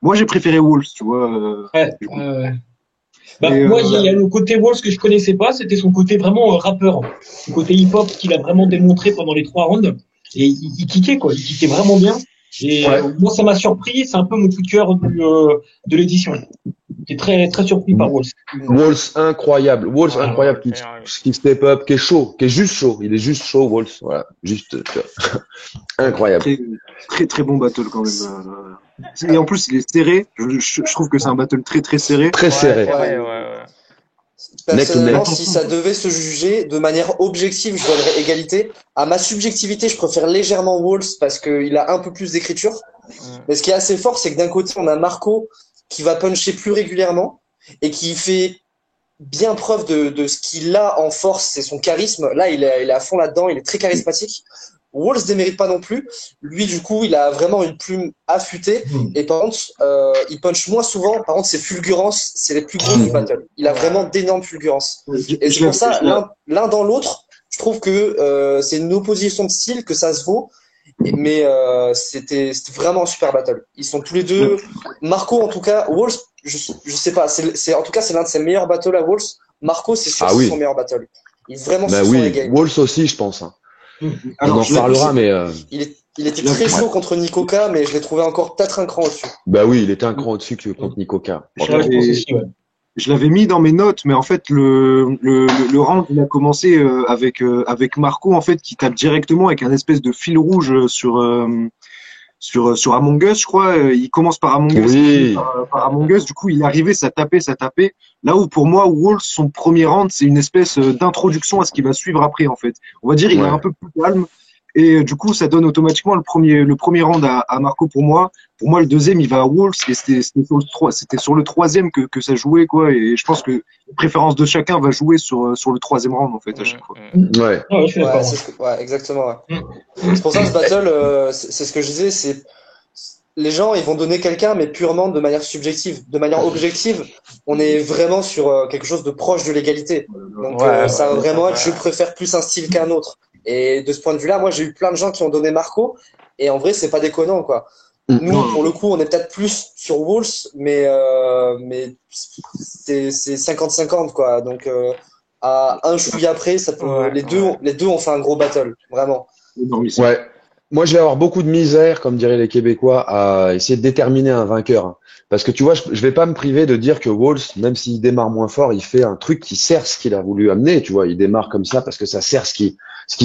Moi, j'ai préféré Wolves, tu vois. Moi, il y a le côté Walls que je connaissais pas, c'était son côté vraiment rappeur, le côté hip-hop qu'il a vraiment démontré pendant les 3 rounds. Et il kickait, quoi, il kickait vraiment bien. Et moi, ça m'a surpris, c'est un peu mon coup de cœur de l'édition. J'étais très très surpris par Walls. Walls incroyable, incroyable, qui step up, qui est chaud, qui est juste chaud. Il est juste chaud, Walls. Voilà, juste incroyable. Très très bon battle quand même. Et en plus, il est serré. Je trouve que c'est un battle très très serré. Très serré. Personnellement, si ça devait se juger de manière objective, je donnerais égalité. À ma subjectivité, je préfère légèrement Walls parce qu'il a un peu plus d'écriture. Mais ce qui est assez fort, c'est que d'un côté, on a Marco qui va puncher plus régulièrement et qui fait bien preuve de ce qu'il a en force, c'est son charisme. Là, il est à fond là-dedans, il est très charismatique. Walls démérite pas non plus. Lui, du coup, il a vraiment une plume affûtée. Et par contre, il punch moins souvent. Par contre, ses fulgurances, c'est les plus grosses du battle. Il a vraiment d'énormes fulgurances. Et c'est pour ça, l'un dans l'autre, je trouve que c'est une opposition de style, que ça se vaut. Mais c'était vraiment un super battle. Ils sont tous les deux. Marco, en tout cas, Walls, je sais pas. En tout cas, c'est l'un de ses meilleurs battles à Walls. Marco, c'est sûr, c'est son meilleur battle. Il est vraiment sur les games. Walls aussi, je pense. Hein. Alors, on en reparlera, mais. Il était très chaud contre Nikoka, mais je l'ai trouvé encore peut-être un cran au-dessus. Bah oui, il était un cran au-dessus que contre Nikoka. Je l'avais mis dans mes notes, mais en fait, le round, il a commencé avec Marco, en fait, qui tape directement avec un espèce de fil rouge sur Among Us, je crois. Il commence par Among Us, par Among Us. Du coup, il est arrivé, ça tapait. Là où, pour moi, Walls, son premier round, c'est une espèce d'introduction à ce qui va suivre après, en fait. On va dire, il est un peu plus calme. Et du coup, ça donne automatiquement le premier round à Marco pour moi. Pour moi, le deuxième, il va à Walls. Et c'était sur le troisième que ça jouait, quoi. Et je pense que la préférence de chacun va jouer sur le troisième round, en fait, à chaque fois. Exactement. Ouais. C'est pour ça que ce battle, c'est ce que je disais, c'est les gens, ils vont donner quelqu'un, mais purement de manière subjective. De manière objective, on est vraiment sur quelque chose de proche de l'égalité. Donc, ça va vraiment être, je préfère plus un style qu'un autre. Et de ce point de vue-là, moi, j'ai eu plein de gens qui ont donné Marco. Et en vrai, c'est pas déconnant, quoi. Nous, pour le coup, on est peut-être plus sur Walls, mais c'est 50-50, quoi. Donc, à un chouïa après, ça peut, les deux ont fait un gros battle, vraiment. Ouais. moi, je vais avoir beaucoup de misère, comme diraient les Québécois, à essayer de déterminer un vainqueur, hein. Parce que tu vois, je vais pas me priver de dire que Walls, même s'il démarre moins fort, il fait un truc qui sert ce qu'il a voulu amener. Tu vois, il démarre comme ça parce que ça sert ce qu'il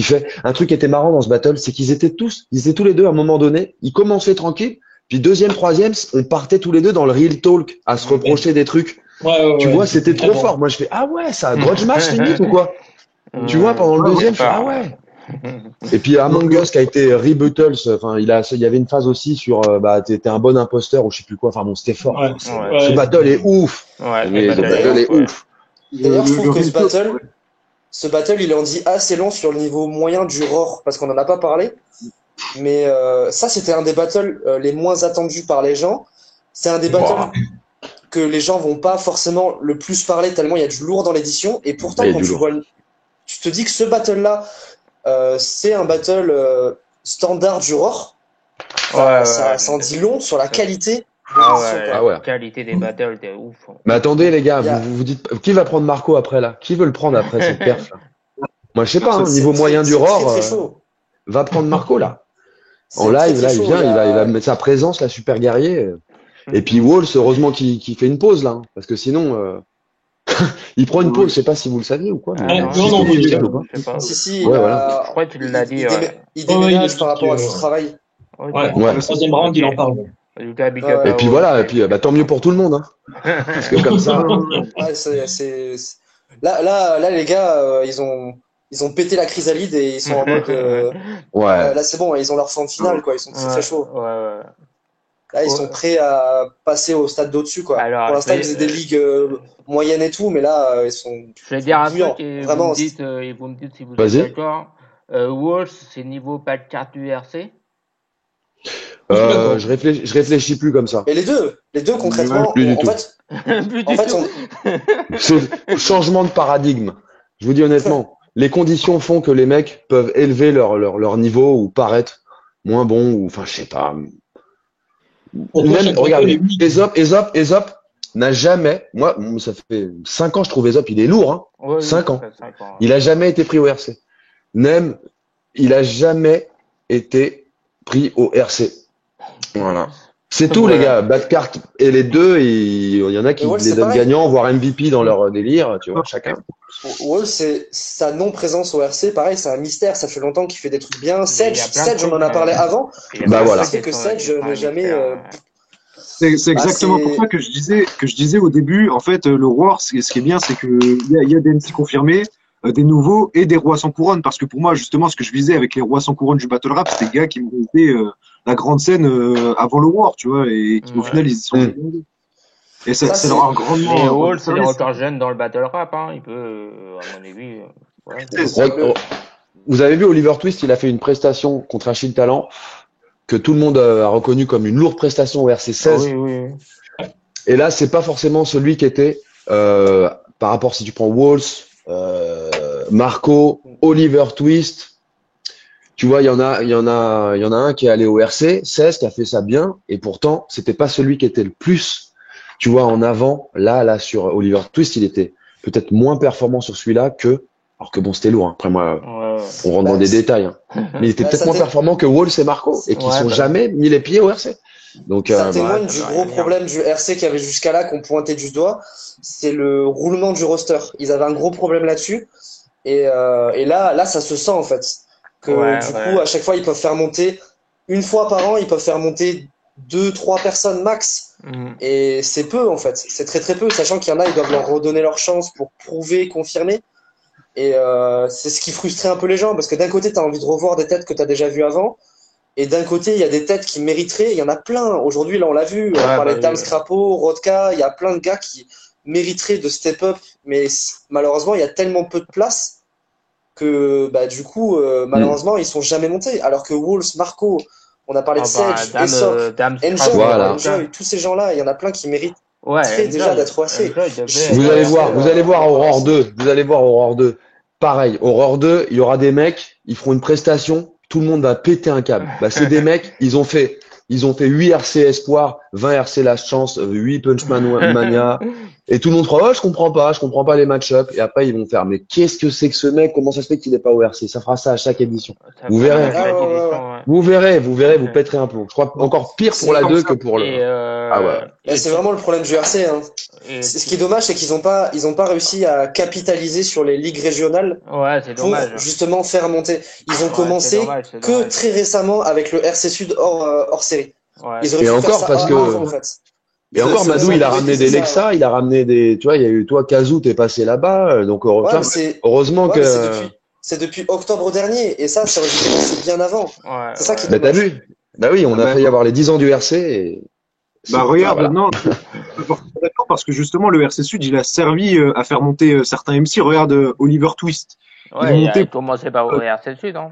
fait. Un truc qui était marrant dans ce battle, c'est qu'ils étaient tous les deux à un moment donné. Ils commençaient tranquille, puis deuxième, troisième, on partait tous les deux dans le real talk à se reprocher des trucs. Tu vois, c'était trop fort. Moi, je fais ah ouais, ça a grudge match limite ou quoi? Tu vois, pendant le deuxième, je fais ah ouais. Et puis Among Us qui a été Rebuttals, enfin il y avait une phase aussi sur t'es un bon imposteur ou je sais plus quoi, enfin bon c'était fort. Ce battle est ouf. Ce battle est ouf. D'ailleurs je trouve que ce battle il en dit assez long sur le niveau moyen du roar parce qu'on en a pas parlé, mais ça c'était un des battles les moins attendus par les gens. C'est un des battles que les gens vont pas forcément le plus parler tellement il y a du lourd dans l'édition et pourtant quand tu vois tu te dis que ce battle là c'est un battle standard du roar. Ça en dit long sur la qualité. La qualité des battles, t'es ouf. Mais attendez les gars, vous dites qui va prendre Marco après là? Qui veut le prendre après cette perf là? Moi je sais pas, niveau moyen du roar, va prendre Marco là. En live là, il va mettre sa présence là, super guerrier. Et puis Walls, heureusement qu'il fait une pause là, hein, parce que sinon. Il prend une pause, je sais pas si vous le saviez ou quoi. Non, je sais pas. Si, je crois que tu l'as dit. Il déménage par rapport à son travail. Le troisième round, il en parle. Et puis voilà, et puis tant mieux pour tout le monde. Hein. Parce que comme ça. Là, les gars, ils ont pété la chrysalide et ils sont en mode. Là, c'est bon, ils ont leur forme finale, quoi. Ils sont très chauds. Là, ils sont prêts à passer au stade d'au-dessus, quoi. Alors, pour l'instant, ils faisaient des ligues moyennes et tout, mais là, ils sont. Je vais dire un truc et vous me dites si vous êtes d'accord. Walls, c'est niveau pas de carte URC. Je réfléchis plus comme ça. Et les deux concrètement, en fait, c'est changement de paradigme. Je vous dis honnêtement, les conditions font que les mecs peuvent élever leur niveau ou paraître moins bons ou enfin je sais pas. Même regardez, Aesop n'a jamais, moi ça fait 5 ans je trouve Aesop il est lourd, hein. 5 ans. Il a jamais été pris au RC. Nem, il a jamais été pris au RC. Voilà. C'est tout, les gars. Bad carte et les deux, il y en a qui les donnent gagnants, voire MVP dans leur délire, tu vois, chacun. Wall, c'est sa non-présence au RC, pareil, c'est un mystère. Ça fait longtemps qu'il fait des trucs bien. Sedge, on en a parlé avant. Voilà. C'est que Sedge n'est jamais. C'est exactement pour ça que je disais au début. En fait, le Roar, ce qui est bien, c'est que il y a des MC confirmés, des nouveaux et des rois sans couronne. Parce que pour moi, justement, ce que je visais avec les rois sans couronne du battle rap, c'était des gars qui me montaient la grande scène avant le War, tu vois, et qui au final ils y sont. Et ça leur a grandement. Mais Wall, c'est encore jeune dans le battle rap, hein. Il peut, à mon avis. Vous avez vu Oliver Twist, il a fait une prestation contre Achille Talent que tout le monde a reconnu comme une lourde prestation au RC16. Oui. Et là, c'est pas forcément celui qui était par rapport si tu prends Walls, Marco, Oliver Twist. Tu vois, il y en a un qui est allé au RC 16 qui a fait ça bien, et pourtant c'était pas celui qui était le plus, tu vois, en avant. Là sur Oliver Twist, il était peut-être moins performant sur celui-là alors que bon, c'était lourd. Hein. Après moi, on rentre dans des détails, hein. Mais il était peut-être moins performant que Walls et Marco, et qui sont jamais mis les pieds au RC. Donc ça témoigne du gros problème du RC qu'il y avait jusqu'à là, qu'on pointait du doigt, c'est le roulement du roster. Ils avaient un gros problème là-dessus, et là, ça se sent en fait. Du coup, à chaque fois, ils peuvent faire monter, une fois par an, ils peuvent faire monter 2-3 personnes max. Et c'est peu, en fait. C'est très très peu, sachant qu'il y en a, ils doivent leur redonner leur chance pour prouver, confirmer. Et c'est ce qui frustrait un peu les gens, parce que d'un côté, tu as envie de revoir des têtes que tu as déjà vues avant, et d'un côté, il y a des têtes qui mériteraient, il y en a plein. Aujourd'hui, là, on l'a vu, on parlait de Dams Crapo, Rodka, il y a plein de gars qui mériteraient de step up, mais malheureusement, il y a tellement peu de place que du coup malheureusement ils sont jamais montés, alors que Walls, Marco, on a parlé de Sedge, Aesop, Enjoy, tous ces gens-là, il y en a plein qui méritent déjà d'être assez. Vous allez voir Aurore 2, pareil, Aurore 2, il y aura des mecs, ils feront une prestation, tout le monde va péter un câble. C'est des mecs, ils ont fait 8 RC Espoir, 20 RC Last Chance, 8 Punchman Mania. Et tout le monde fera, oh, je comprends pas les match-up. Et après, ils vont faire, mais qu'est-ce que c'est que ce mec? Comment ça se fait qu'il n'est pas au RC? Ça fera ça à chaque édition. Vous verrez. Vous verrez, vous péterez un plomb. Je crois encore pire pour la 2 que pour le. Ah ouais. Et c'est vraiment le problème du RC, hein. Ce qui est dommage, c'est qu'ils ont pas réussi à capitaliser sur les ligues régionales. Ouais, c'est dommage. Pour justement faire monter. Ils ont commencé que très récemment avec le RC Sud hors série. Ouais. Ils auraient et pu encore faire ça parce que. avant, en fait. Et encore, Madou, il a ramené des Lexa, il a ramené des, tu vois, il y a eu, toi, Kazoo, t'es passé là-bas, donc, heureusement que. C'est depuis octobre dernier, et ça aurait dû commencer bien avant. Ouais, c'est ça qui est dommage. T'as vu? Bah oui, on a failli avoir les 10 ans du RC et. Bah regarde, maintenant, d'accord, parce que justement, le RC Sud, il a servi à faire monter certains MC. Regarde Oliver Twist. Ouais, il a commencé par au RC Sud, hein.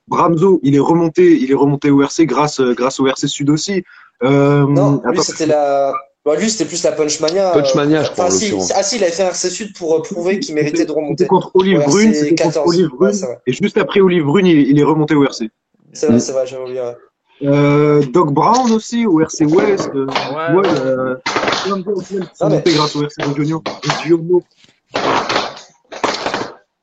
Bramzo, il est remonté au RC grâce au RC Sud aussi. Non, lui, c'était lui, c'était plus la Punchmania. Punchmania, je crois. Si, il avait fait un RC Sud pour prouver qu'il méritait de remonter. C'était contre Olive Brune, et juste après Olive Brune, il est remonté au RC. C'est vrai, j'avais oublié. Doc Brown aussi, au RC West. Plein de gars qui sont montés grâce au RC Regional.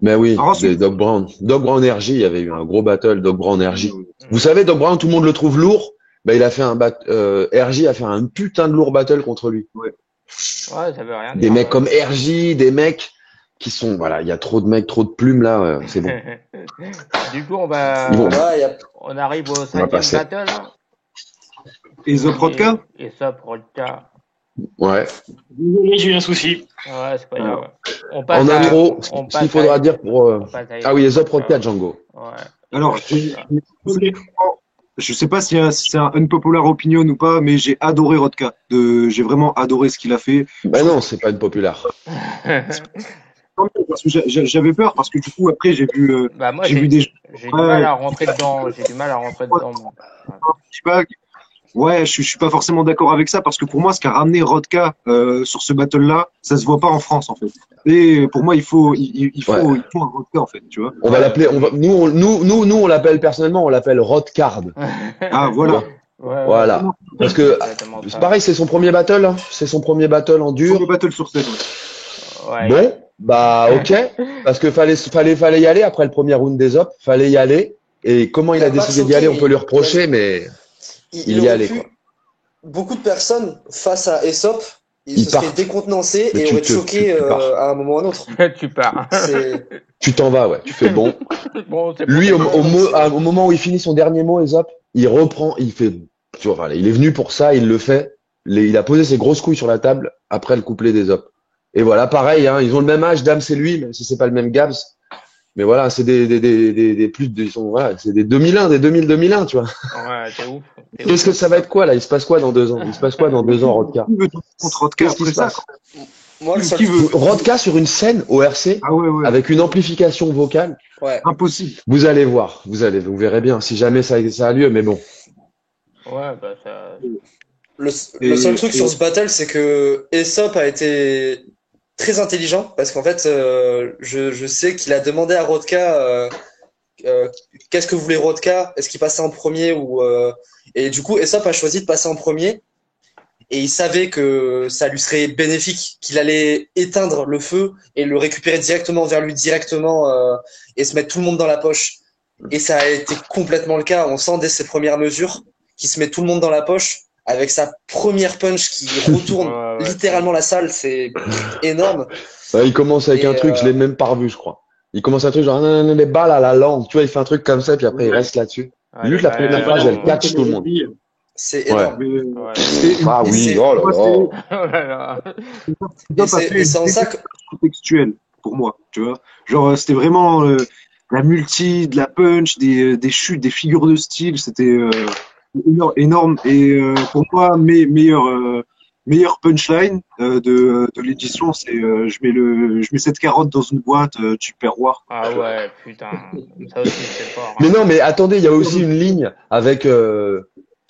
Mais oui, c'est Doc Brown. Doc Brown RJ, il y avait eu un gros battle, Doc Brown RJ. Vous savez, Doc Brown, tout le monde le trouve lourd. Bah, il a fait RJ a fait un putain de lourd battle contre lui. Ouais, ça veut rien dire. Des mecs comme RJ, des mecs qui sont, voilà, il y a trop de mecs, trop de plumes là, c'est bon. Du coup, on arrive au 5e battle. Aesop Rodka? Aesop Rodka. Ouais. Désolé, j'ai eu un souci. Ouais, c'est pas grave. En intro, ce qu'il faudra dire pour. Ah oui, Aesop Rodka, Django. Ouais. Alors, je sais pas si c'est un unpopular opinion ou pas, mais j'ai adoré Rodka. J'ai vraiment adoré ce qu'il a fait. Ben non, c'est pas unpopular. Parce que j'avais peur, parce que du coup, après, j'ai vu. Moi, j'ai du mal à rentrer dedans. Ouais, je suis pas forcément d'accord avec ça, parce que pour moi, ce qu'a ramené Rodka sur ce battle-là, ça se voit pas en France, en fait. Et pour moi, il faut un Rodka, en fait, tu vois. On va l'appeler, nous, on l'appelle personnellement, on l'appelle Rodcard. Ah, voilà. Voilà. Parce que, c'est pareil, c'est son premier battle, hein. C'est son premier battle en dur. Premier battle sur scène, ouais. Bon, bah, ok. Parce que fallait y aller après le premier round des op. Fallait y aller. Et comment il a décidé d'y aller, on peut lui reprocher, mais il y allait, quoi. Beaucoup de personnes, face à Aesop, ils se seraient décontenancés et auraient choqué à un moment ou à un autre. Tu pars. Tu t'en vas, ouais. Tu fais bon. Lui, au moment où il finit son dernier mot, Aesop, il reprend, il fait, tu vois, il est venu pour ça, il le fait. Il a posé ses grosses couilles sur la table après le couplet d'Aesop. Et voilà, pareil, hein, ils ont le même âge, Dams et lui, même si c'est pas le même Gabs. Mais voilà, c'est c'est des 2001, des 2000-2001, tu vois. Ouais, c'est ouf. Qu'est-ce que ça va être quoi, là? Il se passe quoi dans 2 ans? Il se passe quoi dans 2 ans, Rodka? Contre Rodka, après ça. Rodka sur une scène au RC, avec une amplification vocale. Ouais. Impossible. Vous allez voir, vous verrez bien, si jamais ça a lieu, mais bon. Ouais, bah ça. Le seul truc sur ce battle, c'est que Aesop a été très intelligent, parce qu'en fait, je sais qu'il a demandé à Rodka qu'est-ce que voulait Rodka, est-ce qu'il passait en premier ou et du coup Aesop a choisi de passer en premier, et il savait que ça lui serait bénéfique, qu'il allait éteindre le feu et le récupérer directement vers lui et se mettre tout le monde dans la poche. Et ça a été complètement le cas. On sent dès ses premières mesures qu'il se met tout le monde dans la poche avec sa première punch qui retourne littéralement la salle. C'est énorme. Il commence avec un truc, je l'ai même pas revu, je crois. Il commence un truc genre les balles à la langue, tu vois, il fait un truc comme ça, puis après il reste là-dessus. Lui, la première phrase, elle catch tout le monde. C'est énorme. Ah oui, oh là là. Et c'est en ça que contextuel pour moi, tu vois. Genre, c'était vraiment la multi, de la punch, des chutes, des figures de style, c'était énorme. Et pour moi, meilleur punchline de l'édition, c'est je mets cette carotte dans une boîte, tu perds roi. Ah ouais, putain, ça aussi c'est fort. Mais non, mais attendez, il y a aussi une ligne avec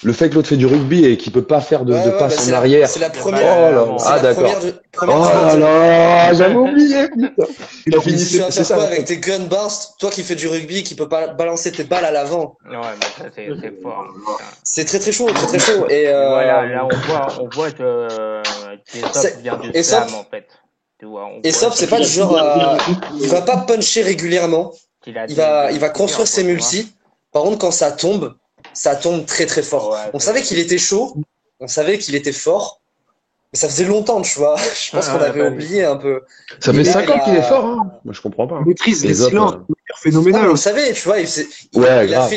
Le fait que l'autre fait du rugby et qu'il peut pas faire de passe en arrière. C'est la Oh première. là, c'est la d'accord. première Oh là là, j'avais oublié, putain. Il a fini, Tu vas c'est faire quoi ça. avec tes gun bursts, toi qui fais du rugby, qui peut pas balancer tes balles à l'avant? Ouais, mais ça, c'est fort. Putain. C'est très très chaud, très très chaud. Et Voilà, là, on voit que Aesop vient du Aesop- slam, en fait. Tu vois, on Et voit Sop, c'est pas le genre il va pas puncher régulièrement. qu'il a Il des- va construire des- ses multis. Par contre, quand ça tombe très très fort. Ouais, On savait qu'il était chaud, on savait qu'il était fort, mais ça faisait longtemps, tu vois. Je pense qu'on avait oublié un peu. Ça fait Il 5 ans a- qu'il est fort, hein. Moi, je comprends pas. Il maîtrise les Aesop, silences de manière Non, phénoménale mais on aussi. savait, tu vois. Ouais, a grave.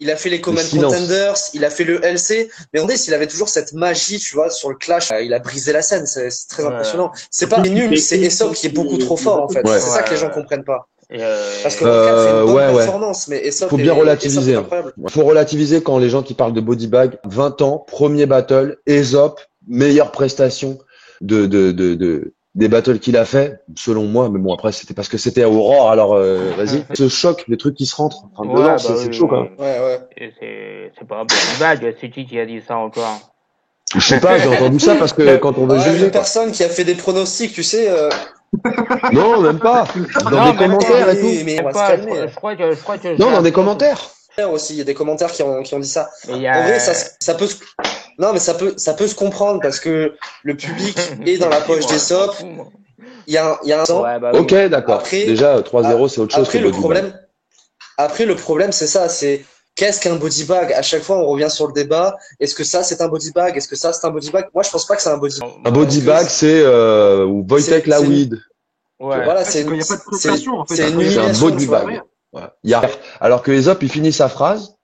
il a fait les Common silence. Contenders, il a fait le LC, mais on dit s'il avait toujours cette magie, tu vois, sur le clash, il a brisé la scène, c'est très Ouais. impressionnant. C'est pas nul, c'est Aesop qui est beaucoup trop fort en fait. Ouais. C'est ça que les gens Ouais. comprennent pas. Et, Parce que Rodka fait une bonne ouais. performance, mais Aesop Faut bien relativiser, est hein. incroyable. Faut relativiser quand les gens qui parlent de Bodybag, 20 ans, premier battle, Aesop, meilleure prestation des battles qu'il a fait, selon moi, mais bon, après, c'était parce que c'était Aurore, alors, vas-y. Ce choc, les trucs qui se rentrent, enfin, Ouais, dedans, bah c'est oui, chaud, quand même. Ouais. Et c'est pas un peu vague, c'est qui a dit ça encore? Je sais pas, j'ai entendu ça parce que quand on veut Ouais, juger, une quoi. personne qui a fait des pronostics, tu sais. Non, même pas. Dans Non, des mais commentaires et tout. Mais on va se Pas, calmer. je crois que Non, dans des commentaires. Aussi, il y a des commentaires qui ont dit ça. Mais il y En a... vrai, ça peut non, mais ça peut se comprendre parce que le public est dans la poche d'Aesop. Il y a un temps. Ouais, bah oui. Ok, d'accord. Après- Déjà, 3-0, c'est autre chose Après, que le Bodybag. problème, c'est ça, c'est qu'est-ce qu'un bodybag? À chaque fois, on revient sur le débat. Est-ce que ça, c'est un bodybag? Est-ce que ça, c'est un bodybag? Moi, je pense pas que c'est un bodybag. Un Bodybag, c'est, ou Wojtek c'est- Lawid. Ouais. Voilà, C'est quand il n'y a pas de prestation, en fait. c'est une Après, C'est un humiliation, tu vois. Bodybag. Ouais. Alors que Aesop, il finit sa phrase.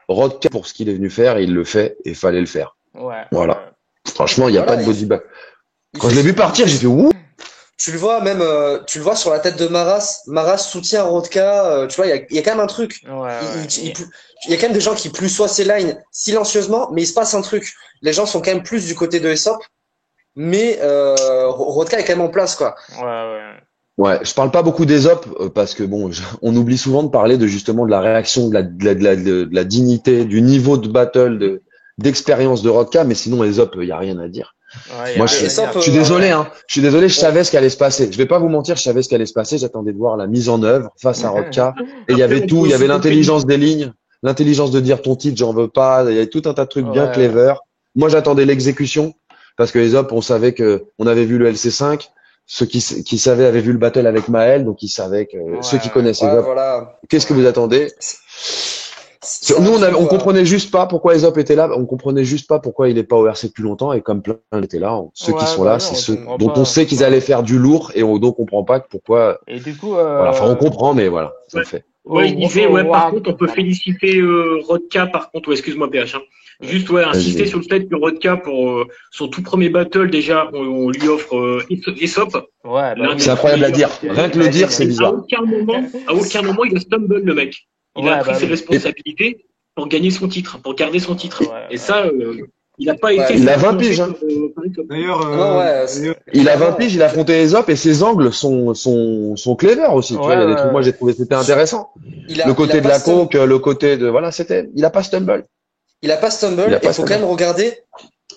Rodka, pour ce qu'il est venu faire, il le fait et fallait le faire. Ouais. Voilà. Franchement, il n'y a Voilà, pas de Bodybag. Il Quand fait- je l'ai vu partir, j'ai fait ouh. Tu le vois même, tu le vois sur la tête de Maras. Maras soutient Rodka. Tu vois, il y a quand même un truc. Ouais, Il y a quand même des gens qui plus soient ces lines silencieusement, mais il se passe un truc. Les gens sont quand même plus du côté de Aesop, mais Rodka est quand même en place, quoi. ouais. Ouais, je parle pas beaucoup d'Aesop parce que bon, on oublie souvent de parler de justement de la réaction, de la dignité, du niveau de battle, d'expérience de Rodka, mais sinon Aesop, il y a rien à dire. Ouais, y a Moi, rien à Aesop, dire. Je suis désolé, hein. Je suis désolé, je savais ce qui allait se passer. Je vais pas vous mentir, je savais ce qui allait se passer. J'attendais de voir la mise en œuvre face à Rodka. Et il y avait tout. Il y avait l'intelligence des lignes, l'intelligence de dire ton titre, j'en veux pas. Il y avait tout un tas de trucs bien Ouais. clever. Moi, j'attendais l'exécution parce que Aesop, on savait que on avait vu le LC5. Ceux qui savaient avaient vu le battle avec Maël, donc ils savaient que ceux qui connaissent Ouais, Aesop. voilà. Qu'est-ce que vous attendez? C'est Nous, un truc, on comprenait juste pas pourquoi Aesop était là. On comprenait juste pas pourquoi il est pas au RC depuis longtemps. Et comme plein étaient là, ceux qui Ouais, sont bah là, non, c'est on ceux comprend dont pas. on sait qu'ils allaient faire du lourd et on donc comprend pas pourquoi. Et du coup, Voilà. Enfin, on comprend, mais voilà, ça le fait. Ouais, il disait, au par Ward- contre, on peut féliciter Rodka, par contre, excuse-moi, PH, hein. Juste, insister Vas-y. sur le fait que Rodka, pour son tout premier battle, déjà, on lui offre Aesop. Ouais, bah oui. C'est incroyable à dire. Rien que le dire, c'est À bizarre. aucun moment, il a stumble, le mec. Il Ouais, a pris bah ses oui. responsabilités pour gagner son titre, pour garder son titre. Ouais, Et ouais. ça, il n'a pas Ouais, été. il a 20 piges, hein. par Aesop. D'ailleurs, Non, ouais, c'est- d'ailleurs, Il a 20 piges, il a affronté Aesop et ses angles sont clever aussi. Tu vois, il y a des trucs, moi j'ai trouvé c'était intéressant. Le côté de la coke, le côté de, voilà, il a pas stumble. Il a pas stumble. Il a pas Il faut quand même regarder.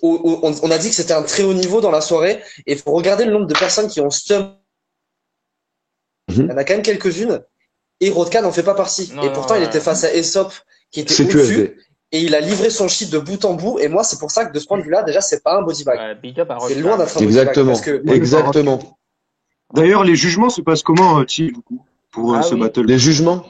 On a dit que c'était un très haut niveau dans la soirée. Et il faut regarder le nombre de personnes qui ont stumble. Mhm. Il y en a quand même quelques-unes. Et Rodka n'en fait pas partie. Non, et pourtant, non, il ouais. était face à Aesop, qui était C'est au-dessus. QSD. Et il a livré son shit de bout en bout. Et moi, c'est pour ça que de ce point de vue-là, déjà, c'est pas un bodybag. Ouais, big up à C'est Rodka. loin d'être un Exactement. bodybag. Parce que Exactement. d'ailleurs, les jugements se passent comment, Thiel, du coup, pour Ah ce oui. battle? Les jugements.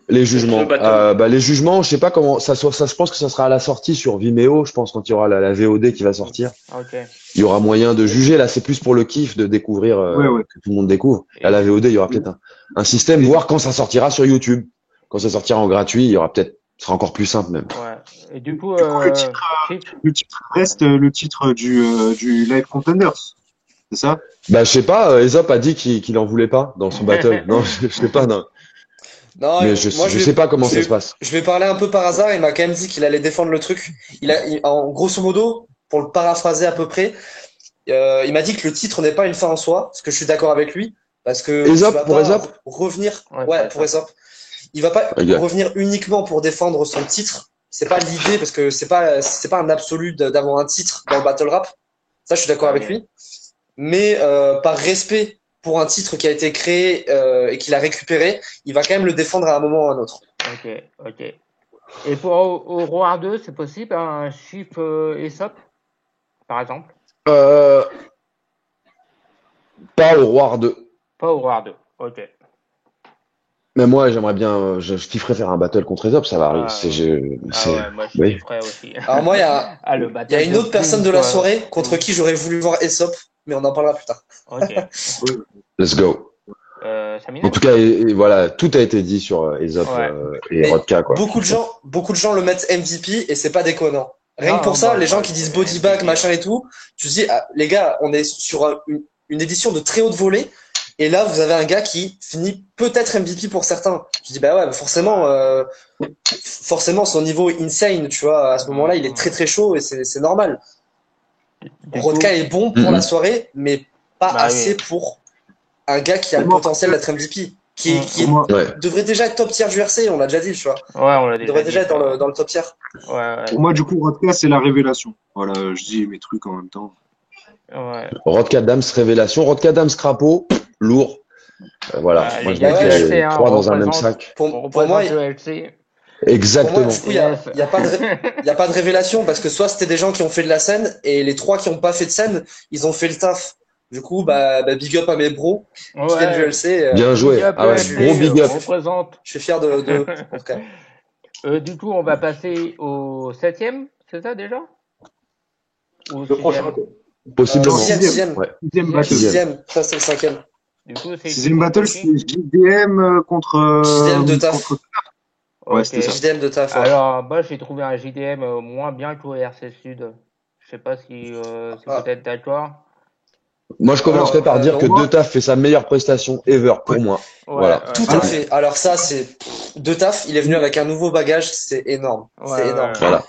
Les jugements. Le battle. Les jugements, je sais pas comment ça, je pense que ça sera à la sortie sur Vimeo. Je pense quand il y aura la VOD qui va sortir, Ok. il y aura moyen de juger. Là, c'est plus pour le kiff de découvrir, Ouais. que tout le monde découvre. À la VOD, il y aura peut-être un système, voir quand ça sortira sur YouTube. Quand ça sortira en gratuit, il y aura peut-être, ce sera encore plus simple même. Ouais. Et du coup, le titre, Chief, Le titre reste le titre du Live Contenders. C'est ça? Bah, je sais pas. Aesop a dit qu'il en voulait pas dans son battle. Non, je sais pas. Non. non, Mais moi, je sais pas comment ça se passe. Je vais parler un peu par hasard. Il m'a quand même dit qu'il allait défendre le truc. En grosso modo, pour le paraphraser à peu près, il m'a dit que le titre n'est pas une fin en soi, parce que je suis d'accord avec lui, parce que Aesop, tu vas pour pas Aesop revenir, Ouais, ouais, c'est pour ça. Aesop. Il va pas Regarde. revenir uniquement pour défendre son titre. c'est pas l'idée parce que c'est pas un absolu d'avoir un titre dans le battle rap. Ça, je suis d'accord avec lui. Mais par respect pour un titre qui a été créé et qu'il a récupéré, il va quand même le défendre à un moment ou à un autre. Ok. Et pour au Roi 2, c'est possible un chiffre Aesop, par exemple? Pas au Roi 2. Pas au Roi 2. Ok. Mais moi, j'aimerais bien, je kifferais faire un battle contre Aesop, ça va arriver. Moi je kifferais aussi. Alors moi, il y a une autre personne de la soirée contre qui j'aurais voulu voir Aesop, mais on en parlera plus tard. Ok. Let's go. En tout cas, voilà, tout a été dit sur Aesop et Rodka, quoi. Beaucoup de gens le mettent MVP et c'est pas déconnant. Rien que pour ça, les gens qui disent body bag, machin et tout, tu te dis, les gars, on est sur une édition de très haute volée. Et là, vous avez un gars qui finit peut-être MVP pour certains. Je dis, bah ouais, forcément, son niveau insane, tu vois, à ce moment-là, il est très très chaud et c'est normal. Rodka est bon pour la soirée, mais pas assez pour un gars qui a le potentiel d'être MVP. Qui devrait déjà être top tier du RC, on l'a déjà dit, tu vois. Ouais, on l'a déjà dit. Il devrait déjà être dans le top tier. Ouais. Pour moi, du coup, Rodka, c'est la révélation. Voilà, je dis mes trucs en même temps. Ouais. Rodka Dams révélation, Rodka Dams crapaud, lourd. Voilà, moi je mets les trois dans un même sac. Pour moi, exactement. Il n'y a pas de révélation parce que soit c'était des gens qui ont fait de la scène et les trois qui n'ont pas fait de scène, ils ont fait le taf. Du coup, big up à mes bros qui viennent du LC. Bien joué. Gros big up. Je suis fier de en tout cas. Du coup, on va passer au 7e, c'est ça déjà? Le prochain. Possiblement. Sixième. Ça c'est le 5e. Du coup, c'est 6e battle, c'est JDM contre JDM de taf. Ouais, c'était ça. JDM de taf. Alors, moi, j'ai trouvé un JDM moins bien que au RC Sud. Je sais pas si vous êtes d'accord. Moi, je commencerai par dire que De Taf fait sa meilleure prestation ever pour moi. Voilà. Tout à fait. Alors ça, c'est De Taf. Il est venu avec un nouveau bagage. C'est énorme. C'est énorme. Voilà.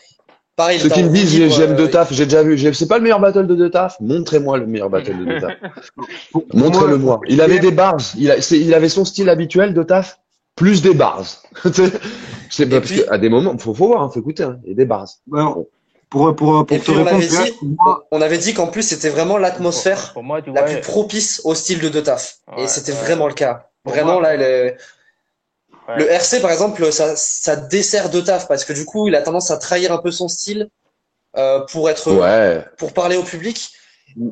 Pareil. Ceux qui me disent j'aime De Taf, j'ai déjà vu. C'est pas le meilleur battle de Taf. Montrez-moi le meilleur battle de Taf. Montrez-le-moi. Il avait des bars. Il avait son style habituel De Taf, plus des bars. C'est parce qu'à des moments, faut voir, faut écouter. Il y a des bars. Pour te répondre, on avait dit qu'en plus c'était vraiment l'atmosphère la plus propice au style de Taf. Et c'était vraiment le cas. Vraiment là, le RC par exemple, ça dessert De Taf parce que du coup, il a tendance à trahir un peu son style pour parler au public.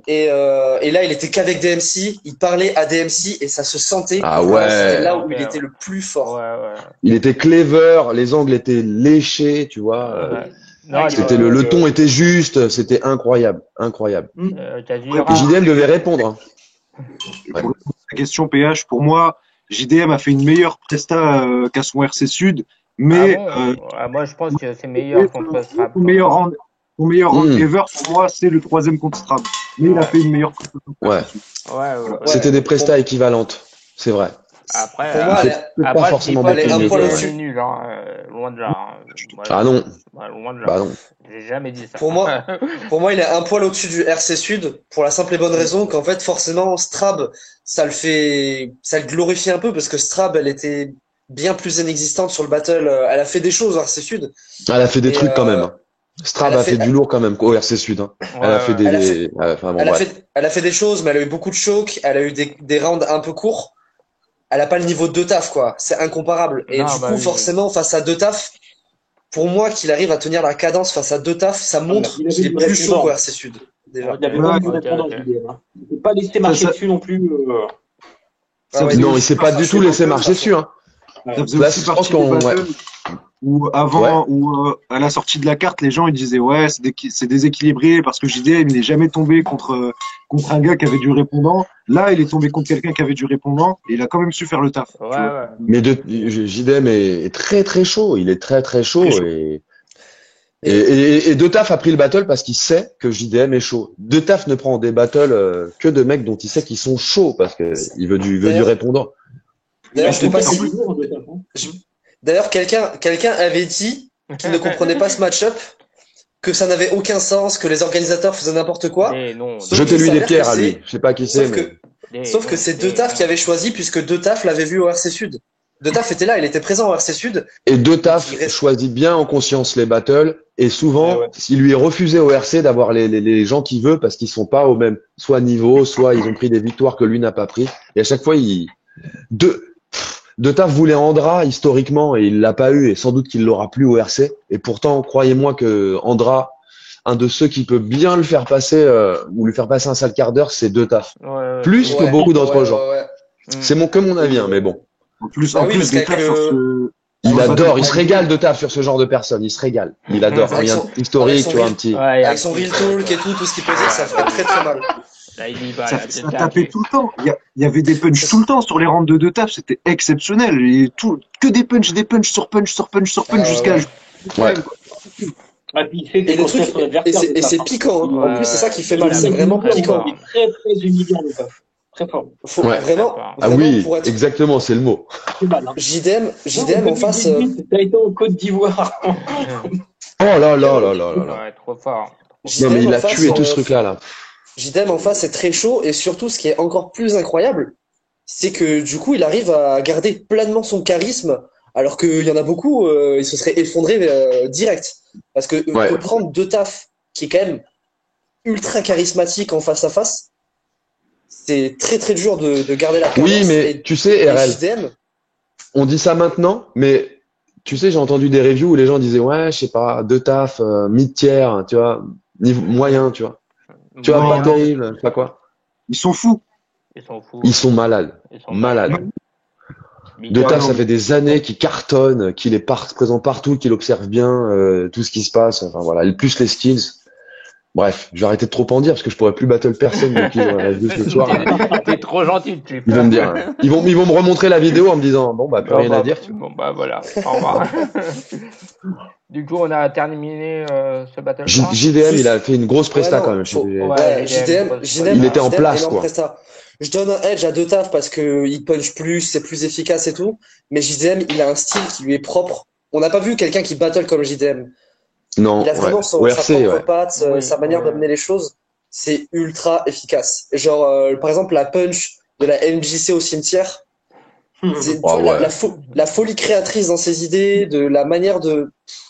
Et là, il était qu'avec DMC, il parlait à DMC et ça se sentait. C'était là où il était le plus fort. Il était clever, les angles étaient léchés, tu vois. C'était le ton était juste, c'était incroyable. JDM devait répondre. Pour la question PH, pour moi, JDM a fait une meilleure presta qu'à son RC Sud, mais moi je pense que c'est meilleur contre Strab. Son meilleur round ever, pour moi, c'est le 3e contre Strab. Mais il a fait une meilleure prestation. C'était des prestas équivalentes, c'est vrai. Après, pour moi, pas forcément elle est un poil au-dessus. Nul, loin de là. Non. Loin de là. Bah non. J'ai jamais dit ça. Pour moi, il est un poil au-dessus du RC Sud pour la simple et bonne raison qu'en fait, forcément, Strab, ça le glorifie un peu parce que Strab, elle était bien plus inexistante sur le battle. Elle a fait des choses au RC Sud. Elle a fait des trucs quand même. Strab a fait du lourd quand même au RC Sud. Elle a fait elle a fait des choses, mais elle a eu beaucoup de chocs. Elle a eu des rounds un peu courts. Elle a pas le niveau de De Taf, quoi. C'est incomparable. Et du coup, forcément, face à De Taf, pour moi, qu'il arrive à tenir la cadence face à De Taf, ça montre qu'il est plus chaud qu'au RC Sud. Déjà. Il y avait pas du répondant, JDM. Il ne s'est pas laissé marcher dessus non plus. Non, il s'est pas du tout laissé marcher dessus. Ça faisait aussi partie des battles où avant, à la sortie de la carte, les gens ils disaient c'est déséquilibré parce que JDM il n'est jamais tombé contre un gars qui avait du répondant. Là, il est tombé contre quelqu'un qui avait du répondant et il a quand même su faire le taf. Mais JDM est très très chaud. Il est très très chaud et De Taf a pris le battle parce qu'il sait que JDM est chaud. De Taf ne prend des battles que de mecs dont il sait qu'ils sont chauds parce que il veut du répondant. D'ailleurs, je sais pas si D'ailleurs, quelqu'un avait dit qu'il ne comprenait pas ce match-up, que ça n'avait aucun sens, que les organisateurs faisaient n'importe quoi. Jetez-lui des pierres à lui. Je sais pas qui c'est. Sauf que c'est De Taf qui avait choisi puisque De Taf l'avait vu au RC Sud. De Taf était là, il était présent au RC Sud. Et De Taf choisit bien en conscience les battles et souvent, il lui est refusé au RC d'avoir les gens qu'il veut parce qu'ils sont pas au même soit niveau, soit ils ont pris des victoires que lui n'a pas pris. Et à chaque fois, De Taf voulait Andra historiquement et il l'a pas eu et sans doute qu'il l'aura plus au RC. Et pourtant, croyez-moi que Andra, un de ceux qui peut bien le faire passer ou lui faire passer un sale quart d'heure, c'est De Taf. Plus que beaucoup d'autres gens. C'est que mon avis, hein, mais bon. En plus, Bah oui, De parce Taf qu'avec sur ce. Il adore, il se régale De Taf sur ce genre de personnes, il se régale. Il adore. Quand il y a un historique, tu vois, un petit. Avec son real talk et tout ce qu'il faisait, ça ferait très très mal. Là, il y va, Ça là, tapait tout le temps. Il y avait des punchs tout le temps sur les rangs de Taf, c'était exceptionnel. Et que des punchs sur punch sur punch sur punch jusqu'à. Ouais. Ah, puis il fait Et le truc, et c'est piquant. Hein. En plus, c'est ça qui fait mal. C'est vraiment piquant. Il est très très humiliant, le Taf. Très fort. Faut Ouais. vraiment. Ah oui, exactement, c'est le mot. C'est mal. Hein. JDM en face. T'as été en Côte d'Ivoire. Oh là là là là là là. Ouais, trop fort. Non mais il a tué tout ce truc-là là. JDM en face est très chaud et surtout ce qui est encore plus incroyable, c'est que du coup il arrive à garder pleinement son charisme alors qu'il y en a beaucoup, ils se seraient effondrés direct. Parce que de prendre De Taf qui est quand même ultra charismatique en face à face, c'est très très dur de garder la cadence. Oui mais tu sais RL, JDM, on dit ça maintenant, mais tu sais j'ai entendu des reviews où les gens disaient ouais je sais pas De Taf mid-tier, tu vois, niveau moyen, tu vois. Tu vois, pas terrible, je sais pas quoi. Ils sont fous. Ils sont fous. Ils sont malades. Malades. De Taf, ça fait des années qu'il cartonne, qu'il est présent partout, qu'il observe bien tout ce qui se passe. Enfin voilà, plus les skills. Bref, je vais arrêter de trop en dire parce que je pourrais plus battle personne depuis la vue ce soir. T'es trop gentil, tu Ils vont me dire, ils vont me remontrer la vidéo en me disant bon bah plus rien à dire. Bon bah voilà. Au revoir. Du coup, on a terminé ce battle. JDM, il a fait une grosse presta quand même. JDM, il était en place quoi. Presta. Je donne un edge à De Taf parce que il punch plus, c'est plus efficace et tout. Mais JDM, il a un style qui lui est propre. On n'a pas vu quelqu'un qui battle comme JDM. Non. Il a vraiment sa propre patte, sa manière d'amener les choses. C'est ultra efficace. Genre, par exemple, la punch de la MJC au cimetière. La folie créatrice dans ses idées, de la manière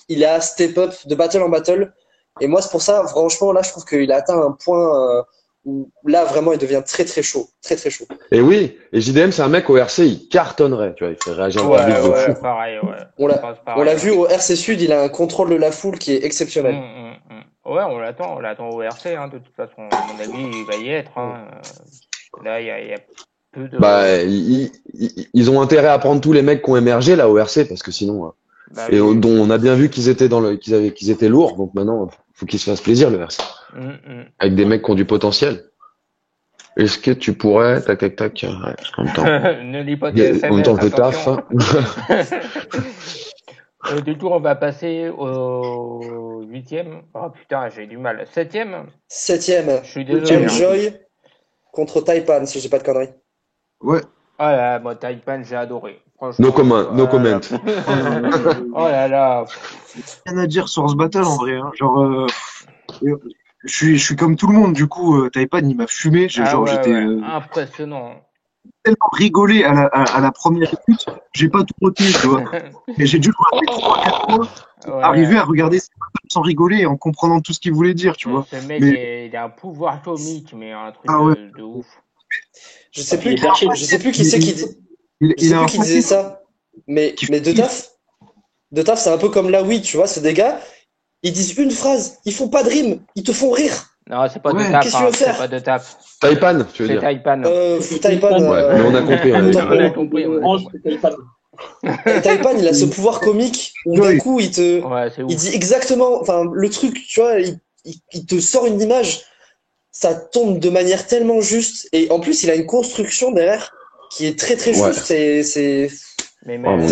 il a step up de battle en battle. Et moi, c'est pour ça, franchement, là, je trouve qu'il a atteint un point où là, vraiment, il devient très, très chaud. Très, très chaud. Et oui, et JDM, c'est un mec au RC, il cartonnerait, tu vois, il fait réagir le public de fou. Pareil, on l'a vu au RC Sud, il a un contrôle de la foule qui est exceptionnel. Ouais, on l'attend au RC, hein, de toute façon. À mon avis, il va y être. Hein. Là, il y a peu de. Bah, ils ont intérêt à prendre tous les mecs qui ont émergé là au RC parce que sinon, dont on a bien vu qu'ils étaient qu'ils étaient lourds. Donc maintenant, faut qu'ils se fassent plaisir le RC. Avec des mecs qui ont du potentiel. Est-ce que tu pourrais, tac, ouais, en même temps. Ne lis pas tes en même temps, le taf. Hein. Du coup, on va passer au 8e. Oh putain, j'ai du mal. 7e. Je suis désolé. Joy contre Taipan, si j'ai pas de conneries. Ouais. Ah là, moi, Taipan, j'ai adoré. No comment. Oh là là. Rien à dire sur ce battle en vrai. Hein. Genre, je suis comme tout le monde. Du coup, Taipan, il m'a fumé. J'étais impressionnant. Tellement rigolé à la première écoute, j'ai pas tout retenu, tu vois. Mais j'ai dû le voir 3-4 fois, arriver à regarder sans rigoler et en comprenant tout ce qu'il voulait dire, tu vois. Ce mec, il a un pouvoir comique, mais un truc de ouf. Je sais plus qui c'est qui dit. Je sais plus qui disait ça. Mais De Taf, c'est un peu comme la Wii, tu vois. C'est des gars, ils disent une phrase, ils font pas de rime, ils te font rire. Non, c'est pas De Taf. Qu'est-ce que tu veux faire ? C'est pas De Taf. Taipan, tu veux dire. C'est Taipan. Taipan. Mais on a compris. On a compris. Taipan, il a ce pouvoir comique où d'un coup, il dit exactement, enfin, le truc, tu vois, il te sort une image, ça tombe de manière tellement juste, et en plus, il a une construction derrière qui est très très juste, c'est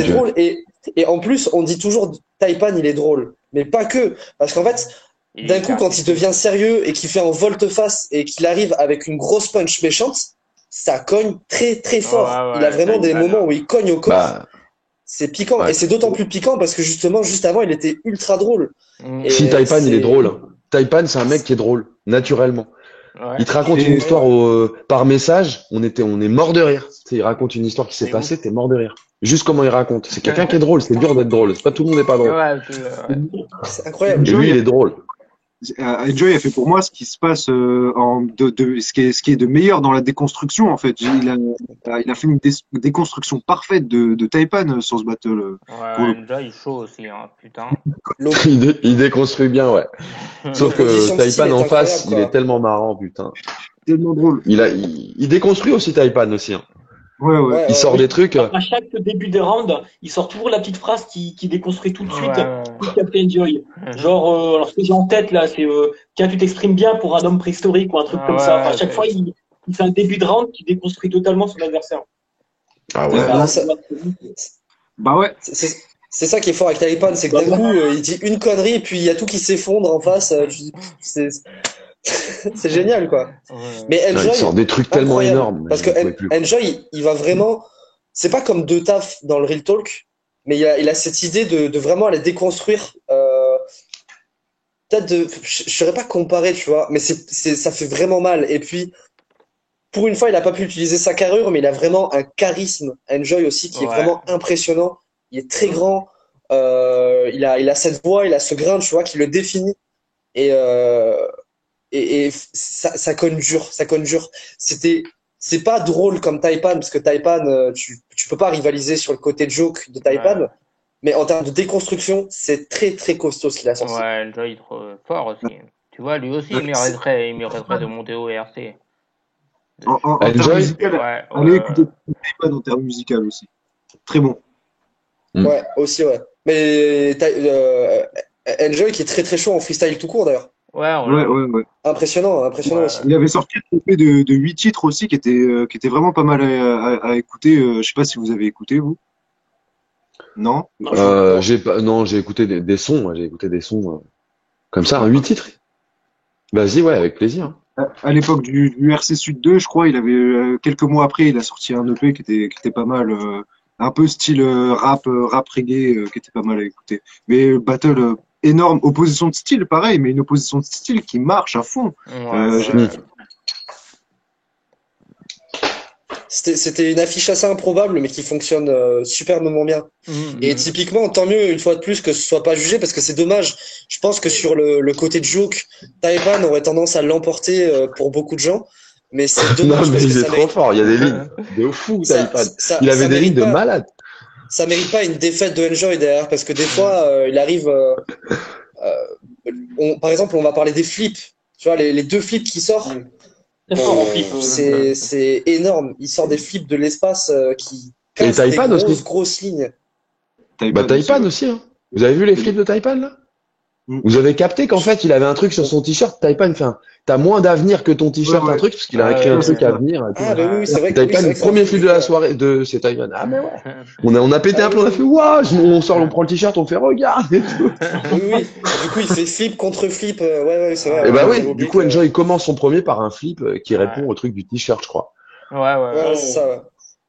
drôle, et en plus, on dit toujours Taipan, il est drôle, mais pas que, parce qu'en fait, d'un coup, quand il devient sérieux et qu'il fait un volte-face et qu'il arrive avec une grosse punch méchante, ça cogne très très fort. Il a vraiment des moments où il cogne au corps. C'est piquant. Et c'est d'autant plus piquant parce que justement, juste avant, il était ultra drôle. Si Taipan, il est drôle. Taipan, c'est un mec qui est drôle, naturellement. Il te raconte une histoire par message, on est mort de rire. Il raconte une histoire qui s'est passée, t'es mort de rire. Juste comment il raconte. C'est quelqu'un qui est drôle. C'est dur d'être drôle. C'est pas tout le monde n'est pas drôle. Ouais, C'est incroyable. Et lui, il est drôle. Enjoy a fait pour moi ce qui se passe ce qui est de meilleur dans la déconstruction en fait. Il a fait une déconstruction parfaite de Taipan sur ce battle. Ouais, déjà, il est chaud aussi, hein, putain. Il déconstruit bien, ouais. Sauf que L'opposition de style Taipan est en face, incroyable, il est quoi. tellement marrant, putain. Tellement drôle. Il déconstruit aussi Taipan aussi. Hein. Ouais. Ouais, Il sort des trucs. À chaque début de round, il sort toujours la petite phrase qui déconstruit tout de suite tout Captain Enjoy. Genre, alors ce que j'ai en tête là, c'est tiens, tu t'exprimes bien pour un homme préhistorique ou un truc comme ça. Enfin, à chaque fois, il fait un début de round qui déconstruit totalement son adversaire. Ah ouais. Bah ouais. C'est ça qui est fort avec Taipan, c'est que d'un coup, il dit une connerie et puis il y a tout qui s'effondre en face. C'est génial, quoi. Mais Non, Enjoy, il sort des trucs tellement incroyable. énormes. Parce que Enjoy, il va vraiment. C'est pas comme deux taf dans le Real Talk, mais il a cette idée de vraiment aller déconstruire. Peut-être je saurais pas comparer, tu vois, mais ça fait vraiment mal. Et puis, pour une fois, il a pas pu utiliser sa carrure, mais il a vraiment un charisme. Enjoy aussi, qui est vraiment impressionnant. Il est très grand. Il a cette voix, il a ce grain, tu vois, qui le définit. Et ça conne dur, ça conne dur. C'est pas drôle comme Taipan, parce que Taipan, tu peux pas rivaliser sur le côté joke de Taipan, mais en termes de déconstruction, c'est très très costaud ce qu'il a sorti. Ouais, Enjoy est trop fort aussi. Tu vois, lui aussi, il mériterait de monter au RC. En termes musical, allez écouter Taipan en termes musical aussi. Très bon. Ouais, aussi, ouais. Mais Enjoy qui est très très chaud en freestyle tout court d'ailleurs. Ouais. Impressionnant aussi. Il avait sorti un EP de 8 titres aussi qui était vraiment pas mal à écouter. Je sais pas si vous avez écouté, vous. Non? J'ai écouté des sons. J'ai écouté des sons comme ça, 8 titres. Vas-y, ouais, avec plaisir. À l'époque du RC Sud 2, je crois, il avait quelques mois après, il a sorti un EP qui était pas mal, un peu style rap reggae, qui était pas mal à écouter. Mais battle énorme, opposition de style, pareil, mais une opposition de style qui marche à fond. C'était une affiche assez improbable, mais qui fonctionne superbement bien. Et typiquement, tant mieux, une fois de plus, que ce soit pas jugé, parce que c'est dommage. Je pense que sur le côté de joke, Taipan aurait tendance à l'emporter pour beaucoup de gens. Mais c'est dommage. Non, mais parce il que est ça trop mérite... fou. Il y a des lignes de fou, Taipan. Il avait des lignes de malade. Ça mérite pas une défaite de Enjoy derrière, parce que des fois, il arrive. Par exemple, on va parler des flips. Tu vois, les deux flips qui sortent. C'est énorme. Il sort des flips de l'espace qui cassent des grosses lignes. Taipan aussi. Hein. Vous avez vu les flips de Taipan là? Vous avez capté qu'en fait, il avait un truc sur son t-shirt. Taipan, t'as moins d'avenir que ton t-shirt, un truc, parce qu'il a écrit un truc à venir. Ah, bah oui, c'est vrai. Taipan, le premier flip de la soirée, c'est Taipan. Ah, mais ouais. On a pété un plomb, on a fait, waouh, on prend le t-shirt, on fait, regarde, et tout. Oui. Du coup, il fait flip contre flip. Ouais, c'est vrai. Et bah oui, du coup, Enjoy commence son premier par un flip qui répond au truc du t-shirt, je crois. Ouais, c'est ça, ouais.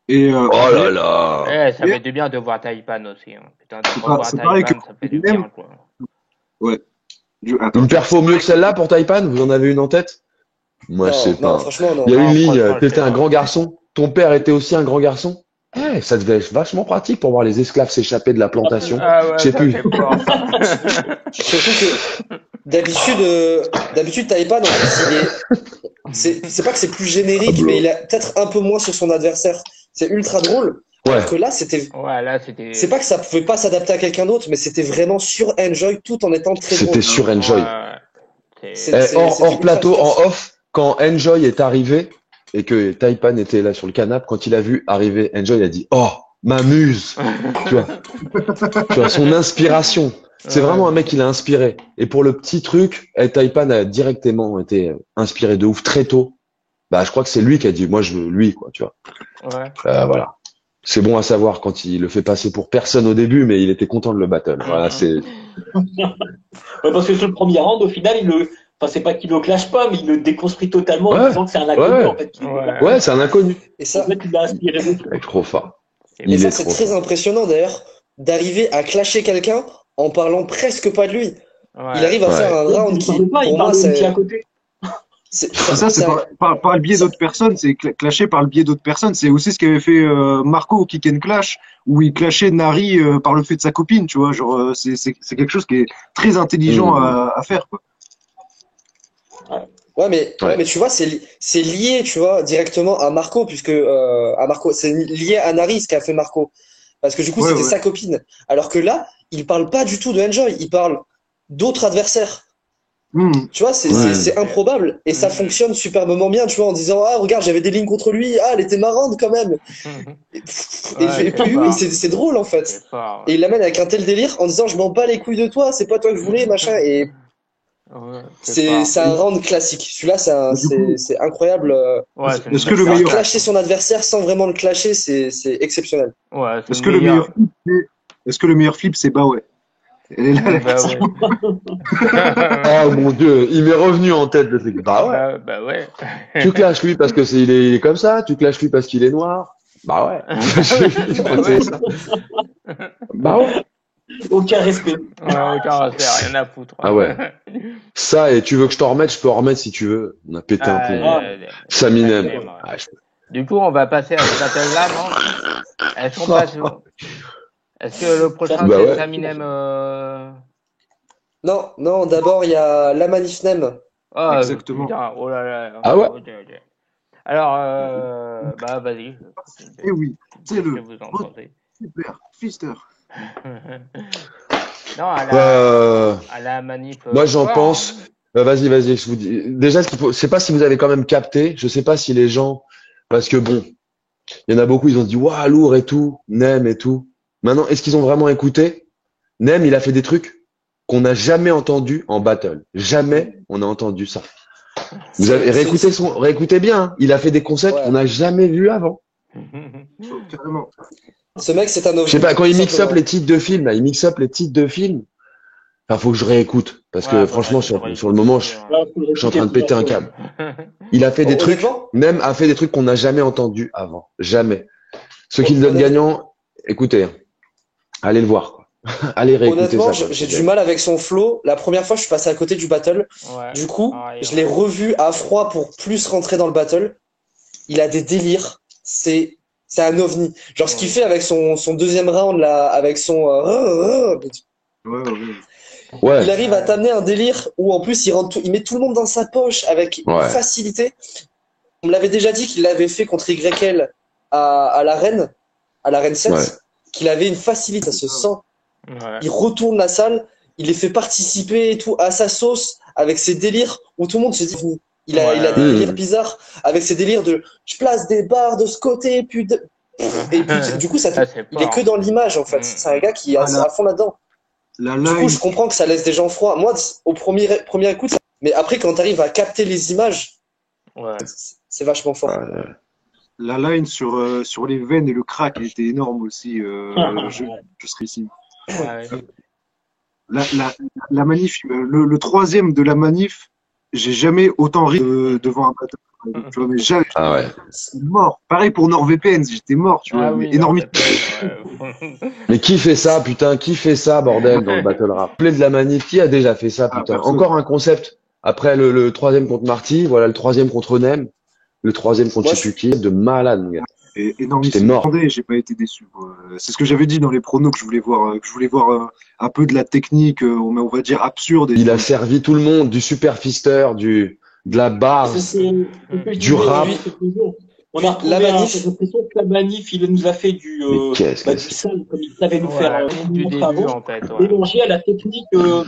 Et oh là là. Ça fait du bien de voir Taipan aussi. Hein. Putain, de voir Taipan, ça fait du bien, quoi. Ouais. Une perfo mieux que celle-là pour Taipan? Vous en avez une en tête? Moi, je sais pas. Franchement, non. Il y a une ligne, t'étais un grand garçon, ton père était aussi un grand garçon. Ça devait être vachement pratique pour voir les esclaves s'échapper de la plantation. Je sais plus. Surtout que d'habitude Taipan, en fait, c'est pas que c'est plus générique, mais il a peut-être un peu moins sur son adversaire. C'est ultra drôle. Alors que là, c'était. C'est pas que ça pouvait pas s'adapter à quelqu'un d'autre, mais c'était vraiment sur Enjoy tout en étant très drôle. C'était sur Enjoy. Hors plateau, en off, quand Enjoy est arrivé et que Taipan était là sur le canapé, quand il a vu arriver Enjoy, il a dit, oh, ma muse. Tu vois, son inspiration. C'est vraiment un mec qui l'a inspiré. Et pour le petit truc, Taipan a directement été inspiré de ouf très tôt. Bah, je crois que c'est lui qui a dit, moi, je veux lui, quoi, tu vois. Voilà. C'est bon à savoir quand il le fait passer pour personne au début, mais il était content de le battle. Voilà, c'est. Parce que sur le premier round, au final, c'est pas qu'il le clash pas, mais il le déconstruit totalement en disant que c'est un inconnu, en fait. Ouais, c'est un inconnu. Et ça, en fait, il a inspiré beaucoup. Il est trop fort. Et ça, c'est très impressionnant d'ailleurs, d'arriver à clasher quelqu'un en parlant presque pas de lui. Il arrive à faire un round qui, pour moi, c'est... à côté. C'est Ça, c'est c'est un- par le biais ça- d'autres personnes, c'est clasher par le biais d'autres personnes. C'est aussi ce qu'avait fait Marco au Kick and Clash, où il clashait Nari par le fait de sa copine, tu vois. Genre, c'est quelque chose qui est très intelligent à faire, quoi. ouais, mais tu vois, c'est lié, tu vois, directement à Marco, puisque à Marco, c'est lié à Nari ce qu'a fait Marco, parce que du coup, Ouais, c'était ouais. sa copine. Alors que là, il parle pas du tout de Enjoy, il parle d'autres adversaires. Hmm. Tu vois, Ouais, c'est improbable et ça Mhm. fonctionne superbement bien, tu vois, en disant ah regarde, j'avais des lignes contre lui, ah elle était marrante quand même. Ouais, Et c'est puis oui, fort. c'est drôle en fait. C'est fort, Et il l'amène avec un tel délire en disant je m'en bats les couilles de toi, c'est pas toi que je voulais, machin. Et ouais, c'est fort. c'est un round classique. Celui-là, Et du coup, c'est incroyable. Ouais, c'est est-ce une que le Faire meilleur, clasher son adversaire sans vraiment le clasher, c'est exceptionnel. ouais, c'est est-ce une que le meilleur meilleure. flip, est-ce que le meilleur flip, c'est bah ouais. Elle est là, la Bah question. ouais. Oh mon Dieu, il m'est revenu en tête le truc. Bah ouais. Bah ouais. Tu clashes lui parce que il est comme ça. Tu clashes lui parce qu'il est noir. Bah ouais. Bah C'est ouais. ça. Bah ouais. Aucun respect. Ouais, aucun respect, rien à foutre. Ah ouais. Ça, et tu veux que je t'en remette, je peux en remettre si tu veux. On a pété un Ah, plomb. Saminem, Saminem. ouais. Ah, Du coup, on va passer à ce battle-là, non? Est-ce qu'on passe Est-ce que le prochain, Bah c'est ouais. Saminem Non, non, d'abord il y a la Manif Nem. Oh, Exactement. putain, oh là là. Ah ouais. Ok, ok. Alors, bah vas-y. Eh oui, c'est Qu'est-ce que le vous en votre pensez? super fister. Non, Euh, à la manip. Moi, j'en soir, pense. Vas-y, je vous dis. Déjà, ce qu'il faut, je sais pas si vous avez quand même capté. Je sais pas si les gens, parce que bon, il y en a beaucoup, ils ont dit, waouh, lourd et tout, Nem et tout. Maintenant, est-ce qu'ils ont vraiment écouté? Nem, il a fait des trucs qu'on n'a jamais entendus en battle. Jamais on n'a entendu ça. Vous avez réécoutez bien, hein. Il a fait des concepts Ouais. qu'on n'a jamais vus avant. Oh, carrément. Ce mec, c'est un ovni. Je sais pas, quand il tout mixe up simplement. les titres de films, là, il mixe up les titres de films. Enfin, faut que je réécoute. Parce que Ouais, franchement, faudrait sur le moment, je suis en train de péter un câble. câble. Il a fait des trucs, Honnêtement, même a fait des trucs qu'on n'a jamais entendus avant. Jamais. Ceux qui le donnent gagnant, écoutez, hein. Allez le voir, quoi. Allez réécouter honnêtement, ça. quoi. j'ai du mal avec son flow. La première fois, je suis passé à côté du battle. Ouais. Du coup, Ah, je l'ai revu à froid pour plus rentrer dans le battle. Il a des délires. C'est un ovni. Genre ce qu'il fait avec son deuxième round là, avec son Ouais, ouais. Ouais, il arrive à t'amener un délire où en plus il met tout le monde dans sa poche avec Ouais. facilité. On me l'avait déjà dit qu'il l'avait fait contre YL à l'arène 7, Ouais. qu'il avait une facilité, ça se sent. Ouais. Il retourne la salle, il les fait participer et tout à sa sauce avec ses délires où tout le monde se dit il a des ouais. délires bizarres avec ses délires de je place des barres de ce côté puis et puis du coup ça Ah, c'est il est fort. que dans l'image en fait. Mm. C'est un gars qui est Voilà. à fond là-dedans. La Du coup, line, je comprends que ça laisse des gens froids. Moi, au premier écoute, mais après quand tu arrives à capter les images, Ouais. c'est vachement fort. la line sur les veines et le crack, elle était énorme aussi. Je serais ici. Ouais. La manif, le troisième de la manif, j'ai jamais autant ri devant un battle. Tu vois, mais jamais. Ah ouais. J'étais mort. Pareil pour NordVPN, j'étais mort, tu vois. Ah mais oui, énorme. ouais. Mais qui fait ça, putain? Qui fait ça, bordel, dans le battle rap? Play de la manif, qui a déjà fait ça, Ah, putain? personne. Encore un concept. Après le troisième contre Marty, voilà le troisième contre Nem, le troisième contre Moi, je sais plus qui, de malade, mon gars. Et énorme. J'étais mort. J'ai pas été déçu. Quoi. C'est ce que j'avais dit dans les pronos que je voulais voir un peu de la technique, on va dire absurde. Il a servi tout le monde, du super fister, de la barre. Du rap. On a retrouvé La manif. j'ai l'impression que la manif, il nous a fait du Mais qu'est-ce que du c'est? sale, comme il savait nous Ouais, faire du nous début, montrer avant, en fait. Ouais. mélangé à la technique qu'il Ouais.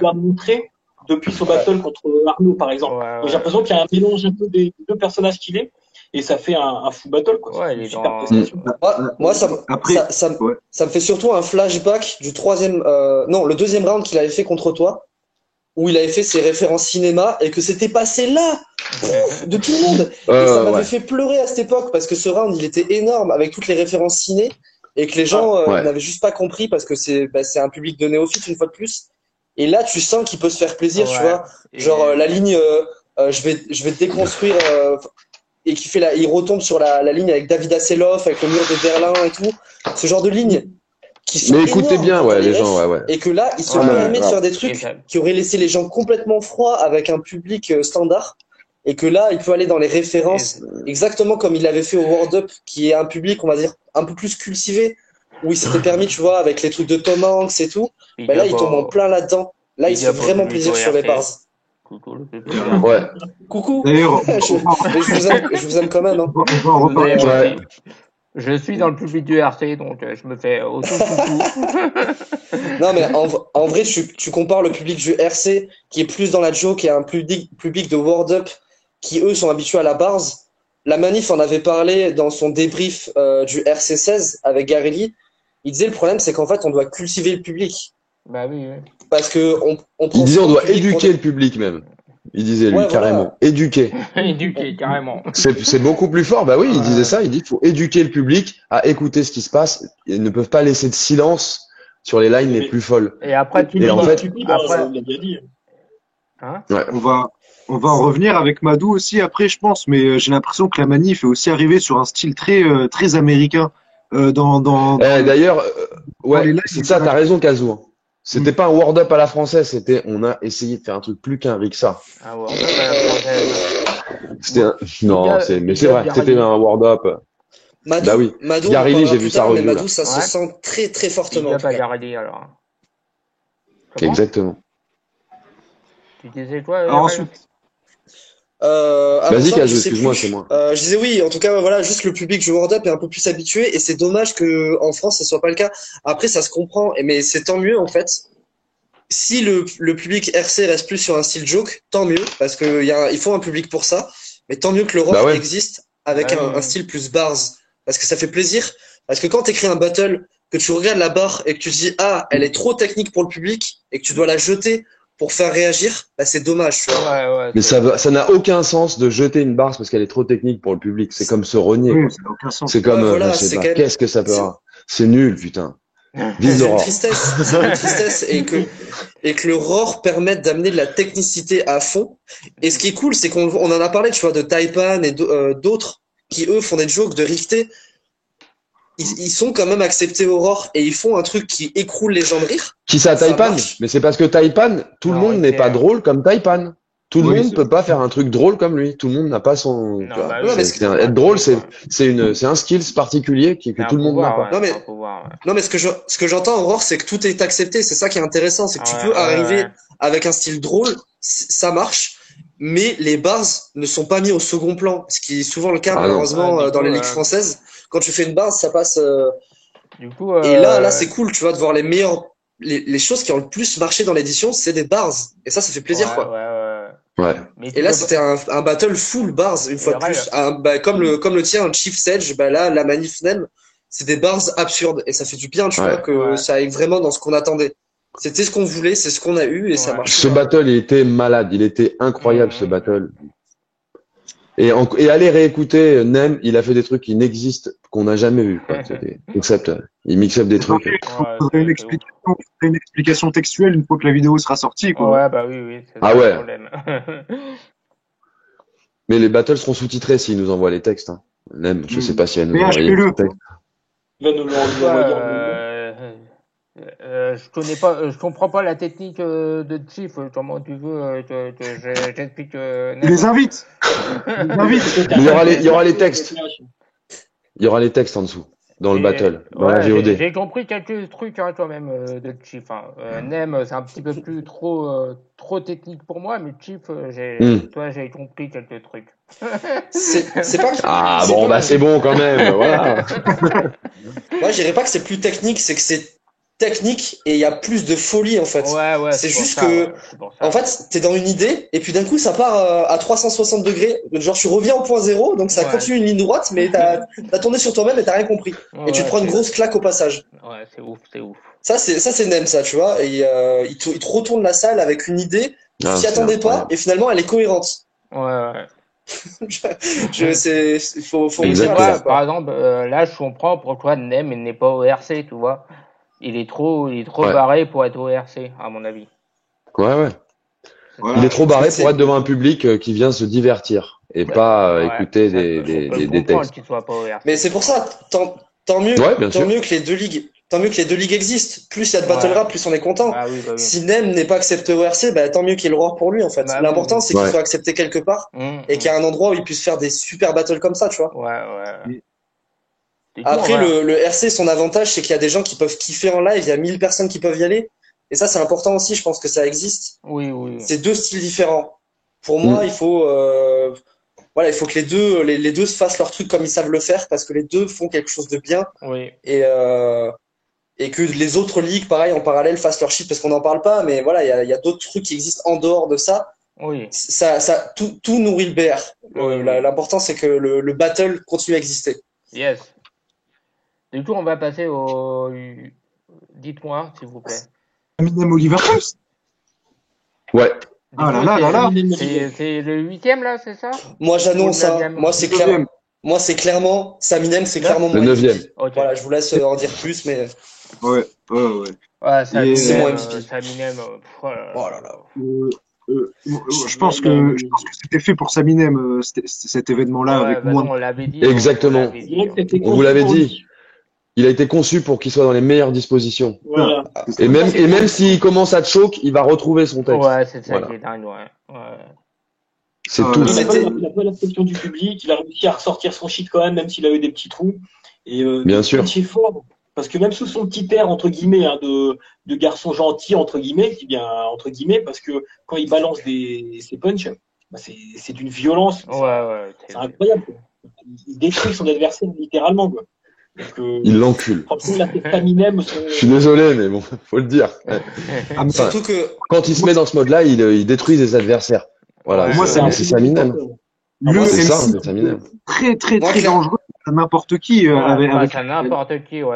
nous a montré depuis son battle contre Arnaud, par exemple. Ouais, Donc, j'ai l'impression qu'il y a un mélange un peu des deux personnages qu'il est, et ça fait un fou battle, quoi. Ouais, C'est il une est super dans- prestation. Moi, Après, ouais. ça me fait surtout un flashback du le deuxième round qu'il avait fait contre toi, où il avait fait ses références cinéma et que c'était passé là, de tout le monde. Et ça m'avait Ouais. fait pleurer à cette époque parce que ce round, il était énorme avec toutes les références ciné et que les gens Ouais. n'avaient juste pas compris parce que c'est un public de néophytes une fois de plus. Et là, tu sens qu'il peut se faire plaisir, tu Ouais. vois. Et- Genre la ligne, je vais te déconstruire et qui fait il retombe sur la ligne avec David Hasselhoff, avec le mur de Berlin et tout. Ce genre de ligne qui sont Mais écoutez énormes bien, quand ouais, t'as les refs, gens, ouais. et que là, il se Ouais, permet de grave. faire des Et trucs ça- qui auraient laissé les gens complètement froids avec un public standard. et que là, il peut aller dans les références, exactement comme il l'avait fait au World Up, qui est un public, on va dire, un peu plus cultivé, où il s'était permis, tu vois, avec les trucs de Tom Hanks et tout. Ben là, il tombe en plein là-dedans. Là, il se fait vraiment plaisir sur les bars. Coucou, Ouais. Coucou. D'ailleurs, je vous aime quand même. Hein. on va en reparler. Ouais. Je suis dans le public du RC, donc je me fais auto-coucou. Non, mais en vrai, tu compares le public du RC, qui est plus dans la joke, et un public de World Up, qui eux sont habitués à la bars. La Manif en avait parlé dans son débrief du RC 16 avec Garelli. Il disait le problème, c'est qu'en fait, on doit cultiver le public. Bah oui. Parce que on prend Il disait on doit public éduquer le public même. Il disait lui Ouais, carrément. voilà. Éduquer. Éduqué, carrément. C'est beaucoup plus fort. Bah oui, il disait ça. Il dit qu'il faut éduquer le public à écouter ce qui se passe. Ils ne peuvent pas laisser de silence sur les lines les plus folles. Et après, Et en fait, après- il l'a bien dit. Hein On va en revenir avec Madou aussi après, je pense, mais j'ai l'impression que la Manif est aussi arrivée sur un style très américain. D'ailleurs, dans les lives, c'est ça, t'as raison, Kazou. Hein. C'était pas un World Up à la française, c'était on a essayé de faire un truc plus qu'un Rixa. Ah ouais, française. C'était non, mais c'est vrai, c'était un World Up. Madou, Bah oui. Madou, Garelli, on en parlera j'ai vu plus sa tard, mais review, Madou, là. ça se Ouais. sent très très fortement. Il en a tout pas cas. Garelli, alors. Comment Exactement. Tu disais quoi Alors ensuite, Vas-y, avant ça, Kazou, je sais excuse-moi, plus. c'est moi. Je disais oui, en tout cas, voilà, juste le public du World Up est un peu plus habitué et c'est dommage que en France, ça soit pas le cas. Après, ça se comprend, mais c'est tant mieux en fait. Si le public RC reste plus sur un style joke, tant mieux, parce que il faut un public pour ça. Mais tant mieux que le rock Bah ouais. existe avec Ouais, ouais. un style plus bars, parce que ça fait plaisir. Parce que quand t'écris un battle, que tu regardes la barre et que tu te dis ah, elle est trop technique pour le public et que tu dois la jeter pour faire réagir, bah c'est dommage, tu vois. Ouais, Mais ça n'a aucun sens de jeter une barre parce qu'elle est trop technique pour le public. C'est comme se renier. oui, quoi. ça n'a aucun sens. C'est comme, Ouais, voilà, je sais c'est pas, quand même- qu'est-ce que ça peut c'est- avoir. C'est nul, putain. Vive C'est une l'horreur. tristesse, c'est une tristesse et que le roar permette d'amener de la technicité à fond. Et ce qui est cool, c'est qu'on en a parlé, tu vois, de Taipan et d'autres qui eux font des jokes de Rifté. Ils sont quand même acceptés au roar et ils font un truc qui écroule les gens de rire. Qui ça, Ça Taipan? marche. Mais c'est parce que Taipan, tout le Non, monde n'est c'est- pas drôle comme Taipan. Tout le Oui, monde c'est- peut pas faire un truc drôle comme lui. Tout le monde n'a pas son. Non, tu vois, bah oui, mais être drôle, c'est un skills particulier que tout le monde n'a pas. Non, mais- Ouais. Non, mais ce que j'entends en roar, c'est que tout est accepté. C'est ça qui est intéressant, c'est que tu Ouais, peux ouais, arriver ouais. avec un style drôle, ça marche. Mais les bars ne sont pas mis au second plan, ce qui est souvent le cas Ah non. malheureusement Ouais, du dans coup, les ligues françaises. Quand tu fais une base, ça passe. Du coup, Et là, c'est cool, tu vois, de voir les choses qui ont le plus marché dans l'édition, c'est des bars. Et ça fait plaisir, quoi. Ouais. Mais Et là, c'était un battle full bars, une fois de vrai. plus. Comme le tien, un Chief Sedge, bah là, la manif nem, c'est des bars absurdes. Et ça fait du bien, tu Ouais. vois, que Ouais. ça aille vraiment dans ce qu'on attendait. C'était ce qu'on voulait, c'est ce qu'on a eu, et ça Ouais. marche. Ce battle, il était malade. Il était incroyable, ce battle. Et aller réécouter Nem, il a fait des trucs qui n'existent, qu'on n'a jamais vu. Il mixe up des trucs. faudrait une explication textuelle une fois que la vidéo sera sortie, quoi. Ouais, bah oui, c'est Ah ça ouais. le problème. Mais les battles seront sous-titrés s'ils nous envoient les textes. Hein. Nem, je sais pas si elle nous envoie PHP-le. les textes. Il va nous l'envoyer Je comprends pas la technique de Chief. Comment tu veux que j'explique Il les invite. Il les invite. Mais il y aura les textes. Il y aura les textes en dessous, dans le battle, dans la VOD. J'ai compris quelques trucs quand même de Chief. Nem, c'est un petit peu plus trop technique pour moi, mais Chief, j'ai compris quelques trucs. C'est pas. Ah c'est bon, pas- bah c'est bon quand même, voilà. Moi, je dirais pas que c'est plus technique, c'est que c'est technique et il y a plus de folie, en fait. Ouais, C'est pour juste ça, que- ouais, c'est pour ça. En fait, t'es dans une idée, et puis d'un coup, ça part à 360 degrés. Genre, tu reviens au point zéro, donc ça Ouais. continue une ligne droite, mais t'as tourné sur toi-même et t'as rien compris. Et tu te prends une grosse claque au passage. Ouais, c'est ouf. Ça, c'est Nem, ça, tu vois. Et il te retourne la salle avec une idée, tu Ah, t'y c'est attendais pas, incroyable. et finalement, elle est cohérente. Ouais. Faut Mais dire Exactement. tu à vois, ça, quoi. par exemple, là, je comprends pourquoi Nem il n'est pas au RC, tu vois. Il est trop Ouais. barré pour être au RC, à mon avis. Ouais. Voilà. Il est trop barré C'est- pour être devant un public qui vient se divertir et pas Ouais, écouter ça, des je peux textes. comprendre qu'il soit pas au RC. Mais c'est pour ça, tant mieux, Ouais, bien sûr. que les deux ligues tant mieux que les deux ligues existent. Plus il y a de battle rap, plus on est content. Ah oui, bah oui. Si Nem n'est pas accepté au RC, bah, tant mieux qu'il y ait le Roar pour lui, en fait. Bah L'important, oui. c'est qu'il soit accepté quelque part et qu'il y ait un endroit où il puisse faire des super battles comme ça, tu vois. Ouais. Après, le RC, son avantage, c'est qu'il y a des gens qui peuvent kiffer en live, il y a 1000 personnes qui peuvent y aller. Et ça, c'est important aussi, je pense que ça existe. Oui. C'est deux styles différents. Pour moi, il faut que les deux se fassent leur truc comme ils savent le faire, parce que les deux font quelque chose de bien. Oui. Et que les autres ligues, pareil, en parallèle, fassent leur shit, parce qu'on n'en parle pas, mais voilà, il y a d'autres trucs qui existent en dehors de ça. Oui. Tout nourrit le BR. Oui. L'important, c'est que le battle continue à exister. Yes. Du coup, on va passer au. Dites-moi, s'il vous plaît. Eminem Oliver Twist. Ouais. Ah là. C'est le 8e, là, c'est ça? Moi, j'annonce, moi, c'est clair. Moi, c'est clairement, Saminem, c'est clairement le 9e. Okay. Voilà, je vous laisse en dire plus, mais. Ouais. C'est mon MVP. Saminem, oh là là. Je pense que c'était fait pour Saminem, cet événement-là, avec moi. Non, on l'avait dit. Exactement. On vous l'avait dit. Il a été conçu pour qu'il soit dans les meilleures dispositions. Voilà. Et même s'il commence à choke, il va retrouver son texte. Ouais, c'est ça qui est dingue, ouais. C'est tout. Il a pas l'acceptation du public, il a réussi à ressortir son shit quand même s'il a eu des petits trous. Et bien sûr. C'est fort, parce que même sous son petit air, entre guillemets, de garçon gentil, entre guillemets, parce que quand il balance ses punchs, bah c'est d'une violence. Ouais. C'est incroyable. Il détruit son adversaire littéralement, quoi. Donc, il l'encule. Je suis désolé, mais bon, faut le dire. Surtout que quand il se met dans ce mode-là, il détruit ses adversaires. Voilà, moi, c'est Saminem. C'est Saminem. Très dangereux à n'importe qui. Avec n'importe qui, il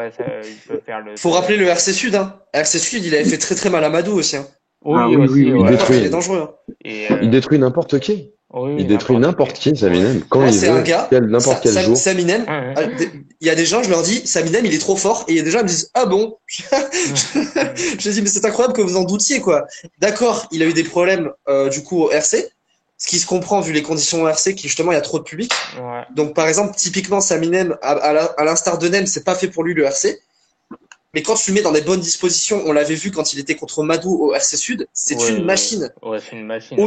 peut faire le. Faut rappeler le RC Sud, hein. RC Sud, il avait fait très mal à Madou aussi, hein. Oui. Il est dangereux. Il détruit n'importe qui. Oui, il détruit n'importe qui, Saminem. Quand moi, il veut, n'importe quel jour. Saminem, il y a des gens, je leur dis, Saminem, il est trop fort, et il y a des gens qui me disent, ah bon? Je dis, mais c'est incroyable que vous en doutiez, quoi. D'accord, il a eu des problèmes, du coup, au RC. Ce qui se comprend vu les conditions au RC, qui justement, il y a trop de public. Ouais. Donc, par exemple, typiquement, Saminem, à l'instar de Nem, c'est pas fait pour lui, le RC. Mais quand tu le mets dans des bonnes dispositions, on l'avait vu quand il était contre Madou au RC Sud, c'est une machine. Ouais, c'est une machine.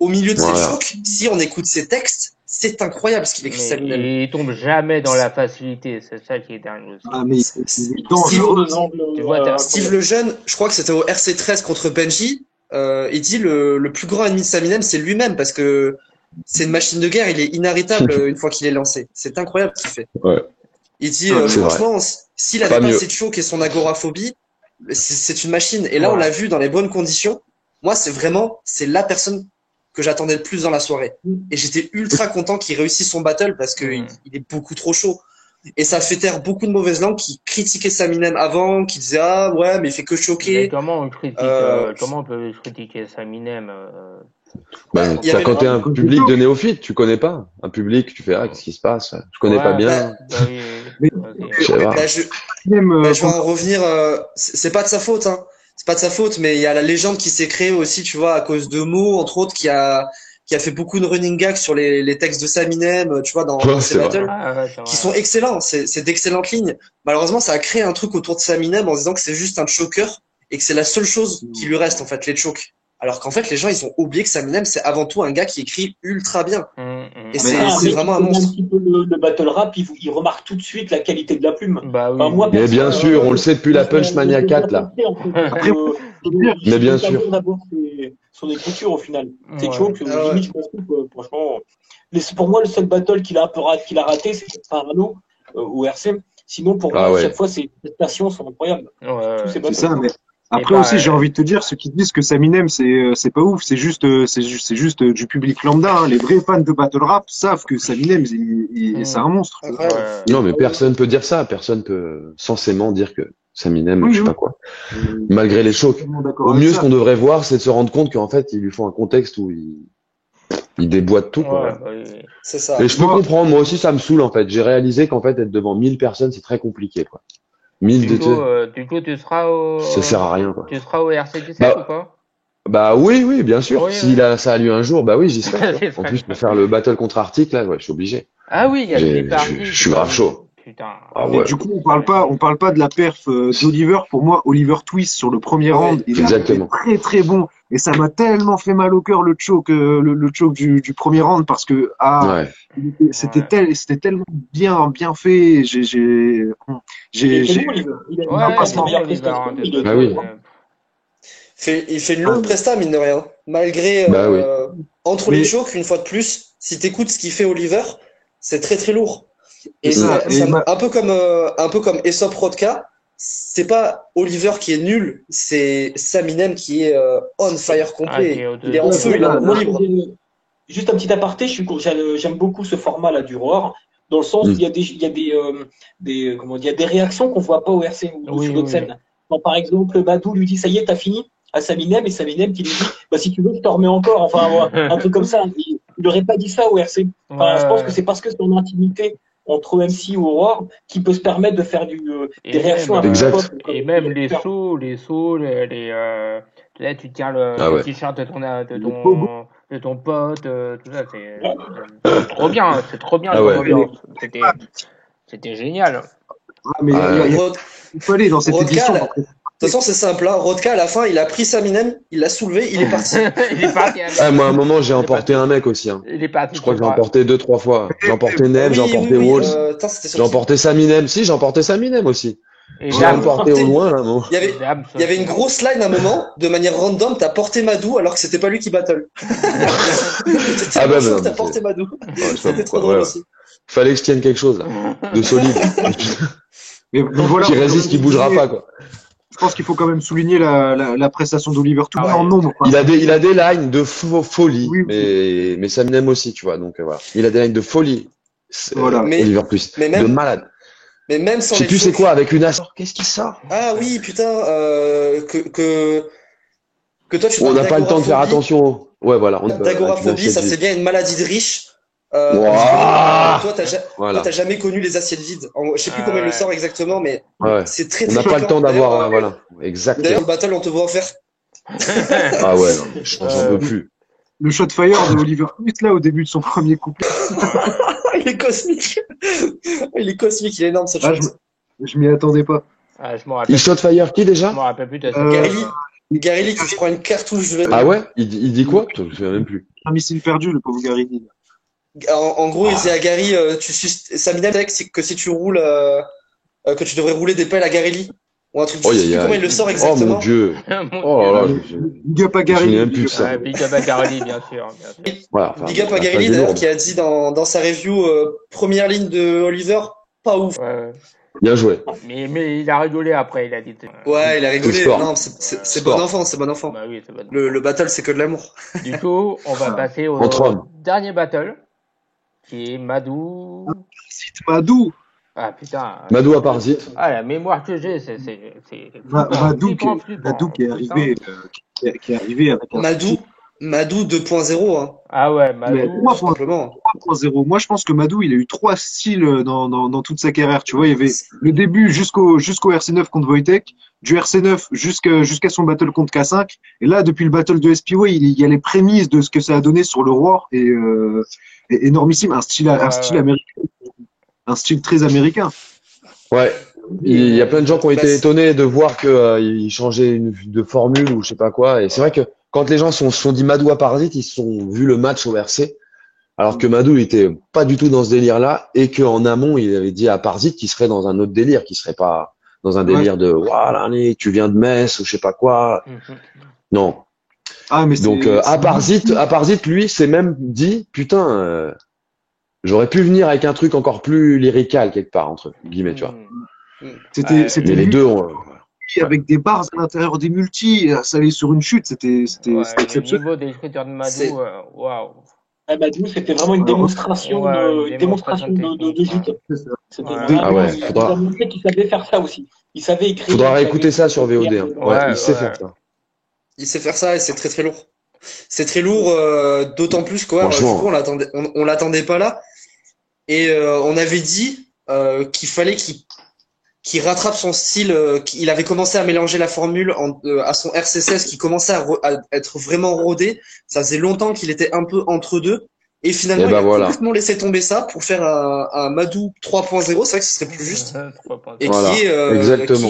Au milieu de ses chocs, si on écoute ses textes, c'est incroyable ce qu'il écrit, Saminem. Il tombe jamais dans la facilité, c'est ça qui est dingue aussi. Ah, mais Steve Lejeune, je crois que c'était au RC 13 contre Benji, il dit le plus grand ennemi de Saminem, c'est lui-même, parce que c'est une machine de guerre, il est inarrêtable une fois qu'il est lancé. C'est incroyable ce qu'il fait. Ouais. Il dit, franchement, s'il avait pas ses chocs et son agoraphobie, c'est une machine. Et là, on l'a vu dans les bonnes conditions. Moi, c'est la personne que j'attendais le plus dans la soirée. Et j'étais ultra content qu'il réussisse son battle parce que il est beaucoup trop chaud. Et ça fait taire beaucoup de mauvaises langues qui critiquaient Saminem avant, qui disaient ah ouais mais il fait que choquer. Mais comment on peut critiquer Saminem quand t'es un public de néophytes, tu connais pas. Un public, tu fais qu'est-ce qui se passe? Je connais pas bien. Je vais en revenir. C'est pas de sa faute, hein. C'est pas de sa faute, mais il y a la légende qui s'est créée aussi, tu vois, à cause de mots, entre autres, qui a fait beaucoup de running gags sur les textes de Saminem, tu vois, dans ses battles, qui sont excellents. C'est d'excellentes lignes. Malheureusement, ça a créé un truc autour de Saminem en disant que c'est juste un choker et que c'est la seule chose qui lui reste, en fait, les chokes. Alors qu'en fait, les gens, ils ont oublié que Saminem, c'est avant tout un gars qui écrit ultra bien. Et c'est vraiment un monstre. Un petit peu le battle rap, il remarque tout de suite la qualité de la plume. Bah oui. Enfin, moi, mais bien sûr, on le sait depuis la Punch Mania 4, là. Mais bien sûr. Son écriture, au final. C'est chaud que, limite, je pense, franchement. Pour moi, le seul battle qu'il a raté, c'est Parano, au RC. Sinon, pour moi, chaque fois, ses prestations sont incroyables. C'est ça, mais. Après aussi, j'ai envie de te dire, ceux qui disent que Saminem, c'est pas ouf, c'est juste du public lambda, hein. Les vrais fans de battle rap savent que Saminem, c'est un monstre. Non, mais personne peut dire ça. Personne peut censément dire que Saminem, je sais pas quoi. Malgré les chocs. Au mieux, ce qu'on devrait voir, c'est de se rendre compte qu'en fait, il lui faut un contexte où il déboîte tout, quoi. C'est ça. Et je peux comprendre. Moi aussi, ça me saoule, en fait. J'ai réalisé qu'en fait, être devant 1000 personnes, c'est très compliqué, quoi. Du coup, tu seras au. Ça sert à rien, quoi. Tu seras au RC17 ou pas? Bah oui, bien sûr. Si ça a lieu un jour, bah oui, j'y serai. En plus, pour faire le battle contre Arctic, là, je suis obligé. Ah oui, il y a des parties. Je suis grave chaud. Putain. Ah Mais ouais. du coup, on parle pas de la perf d'Oliver. Pour moi, Oliver Twist sur le premier round, il est très très bon. Et ça m'a tellement fait mal au cœur le choke du premier round parce que c'était tellement bien fait. Il était bon, Oliver. Il a pas sa meilleure prestation. Ah oui. Il fait une longue presta, mine de rien. Malgré, entre les chokes, une fois de plus, si t'écoutes ce qu'il fait Oliver, c'est très très lourd. Et un peu comme Aesop Rodka, c'est pas Oliver qui est nul, c'est Saminem qui est on fire complet. Il est en feu, il est en libre. Juste un petit aparté, j'aime beaucoup ce format-là du Roar, dans le sens où il y a des réactions qu'on voit pas au RC ou sur d'autres scènes. Quand, par exemple, Badou lui dit ça y est, t'as fini à Saminem, et Saminem qui lui dit bah si tu veux, je t'en remets encore. Enfin, un truc comme ça. Il n'aurait pas dit ça au RC. Enfin, je pense que c'est parce que c'est en intimité entre MC ou Roar qui peut se permettre de faire des réactions un peu pop. Et même les sauts, là tu tiens le t-shirt de ton pote, tout ça, c'est trop bien, c'était génial. Mais il faut aller dans cette édition. De toute façon, c'est simple. Hein. Rodka, à la fin, il a pris Saminem, il l'a soulevé, il est parti. Moi, à un moment, j'ai emporté un mec aussi. Hein. Il est parti. Je crois que j'ai emporté 2-3 fois. J'ai emporté Nem, j'ai emporté Walls. J'ai emporté Saminem. Si, j'ai emporté Saminem aussi. J'ai emporté au loin, là, bon. Il y avait une grosse line à un moment, de manière random, t'as porté Madou alors que c'était pas lui qui battle. T'as porté Madou. C'était trop drôle aussi. Fallait que je tienne quelque chose, là. De solide. Mais voilà, qui résiste, qui bougera pas, quoi. Je pense qu'il faut quand même souligner la prestation d'Oliver tout en nombre. Il a des lines de folie, mais Saminem aussi, tu vois. Donc voilà, il a des lines de folie. Oliver Twist, de malade. Mais même sans je sais plus c'est quoi avec une as. Qu'est-ce qui sort? Ah oui, putain, que toi tu. On n'a pas le temps de faire attention. Ouais, voilà. D'agoraphobie, ça c'est bien une maladie de riche. Toi, t'as jamais connu les assiettes vides. Je sais plus comment il le sort exactement, mais c'est très très. On n'a pas le temps d'avoir, voilà, exactement. D'ailleurs, le battle, on te voit en faire. Ah ouais, non, j'en peux plus. Le shot fire de Oliver Twist là au début de son premier couplet. Il est cosmique. Il est cosmique, il est énorme ce shot. Je m'y attendais pas. Il shot fire qui déjà? Je m'en rappelle plus de Garilli qui se prend une cartouche de. Ah ouais? Il dit quoi? Je me souviens même plus. Un missile perdu, le pauvre Garilli. En gros, il disait à Gary, Saminem que si tu roules, que tu devrais rouler des pelles à Garilli. Ou un truc. Je sais plus comment il le sort exactement. Oh mon dieu. Oh là là. Big up à Garilli. Big up à Garilli, bien sûr. Voilà, Big up à Garilli, d'ailleurs, qui a dit dans sa review, première ligne de Oliver, pas ouf. Bien joué. Mais il a rigolé après, il a dit. Ouais, il a rigolé. Non, c'est bon enfant, c'est bon enfant. Bah oui, c'est bon enfant. Le battle, c'est que de l'amour. Du coup, on va passer au dernier battle, qui est Madou. Madou. Ah putain. Madou à Parzit. Ah, la mémoire que j'ai, c'est Madou qui est arrivé avec Madou 2.0. Hein. Ah ouais, Madou. Moi, simplement. 3.0. Moi, je pense que Madou, il a eu 3 styles dans toute sa carrière. Tu vois, il y avait le début jusqu'au RC9 contre Wojtek, du RC9 jusqu'à son battle contre K5. Et là, depuis le battle de SPY, il y a les prémices de ce que ça a donné sur le Roar et énormissime. Un style américain. Un style très américain. Ouais. Il y a plein de gens qui ont été étonnés de voir qu'il changeait de formule ou je sais pas quoi. Et c'est vrai que quand les gens se sont dit Madou à Parzit, ils se sont vu le match au RC. Alors que Madou il était pas du tout dans ce délire-là et qu'en amont, il avait dit à Parzit qu'il serait dans un autre délire, qu'il serait pas dans un délire de voilà, tu viens de Metz ou je sais pas quoi. Non. Ah, mais donc à Parzit, lui, s'est même dit putain, j'aurais pu venir avec un truc encore plus lyrical quelque part entre guillemets, tu vois. C'était les deux avec des barres à l'intérieur des multis, ça allait sur une chute, c'était exceptionnel. Le niveau d'écriture de Madou, waouh. Madou, c'était vraiment une démonstration de jute. Il a montré qu'il savait faire ça aussi. Il savait écrire. Faudra réécouter ça sur VOD. Hein. Il sait faire ça. Il sait faire ça et c'est très très lourd. C'est très lourd, d'autant plus quoi. Du coup, on l'attendait pas là. Et on avait dit qu'il fallait qu'il rattrape son style. Il avait commencé à mélanger la formule à son RC16 qui commençait à être vraiment rodé. Ça faisait longtemps qu'il était un peu entre deux. Et finalement, Et il a voilà. complètement laissé tomber ça pour faire un Madou 3.0. C'est vrai que ce serait plus juste. Et Voilà, qui est exactement.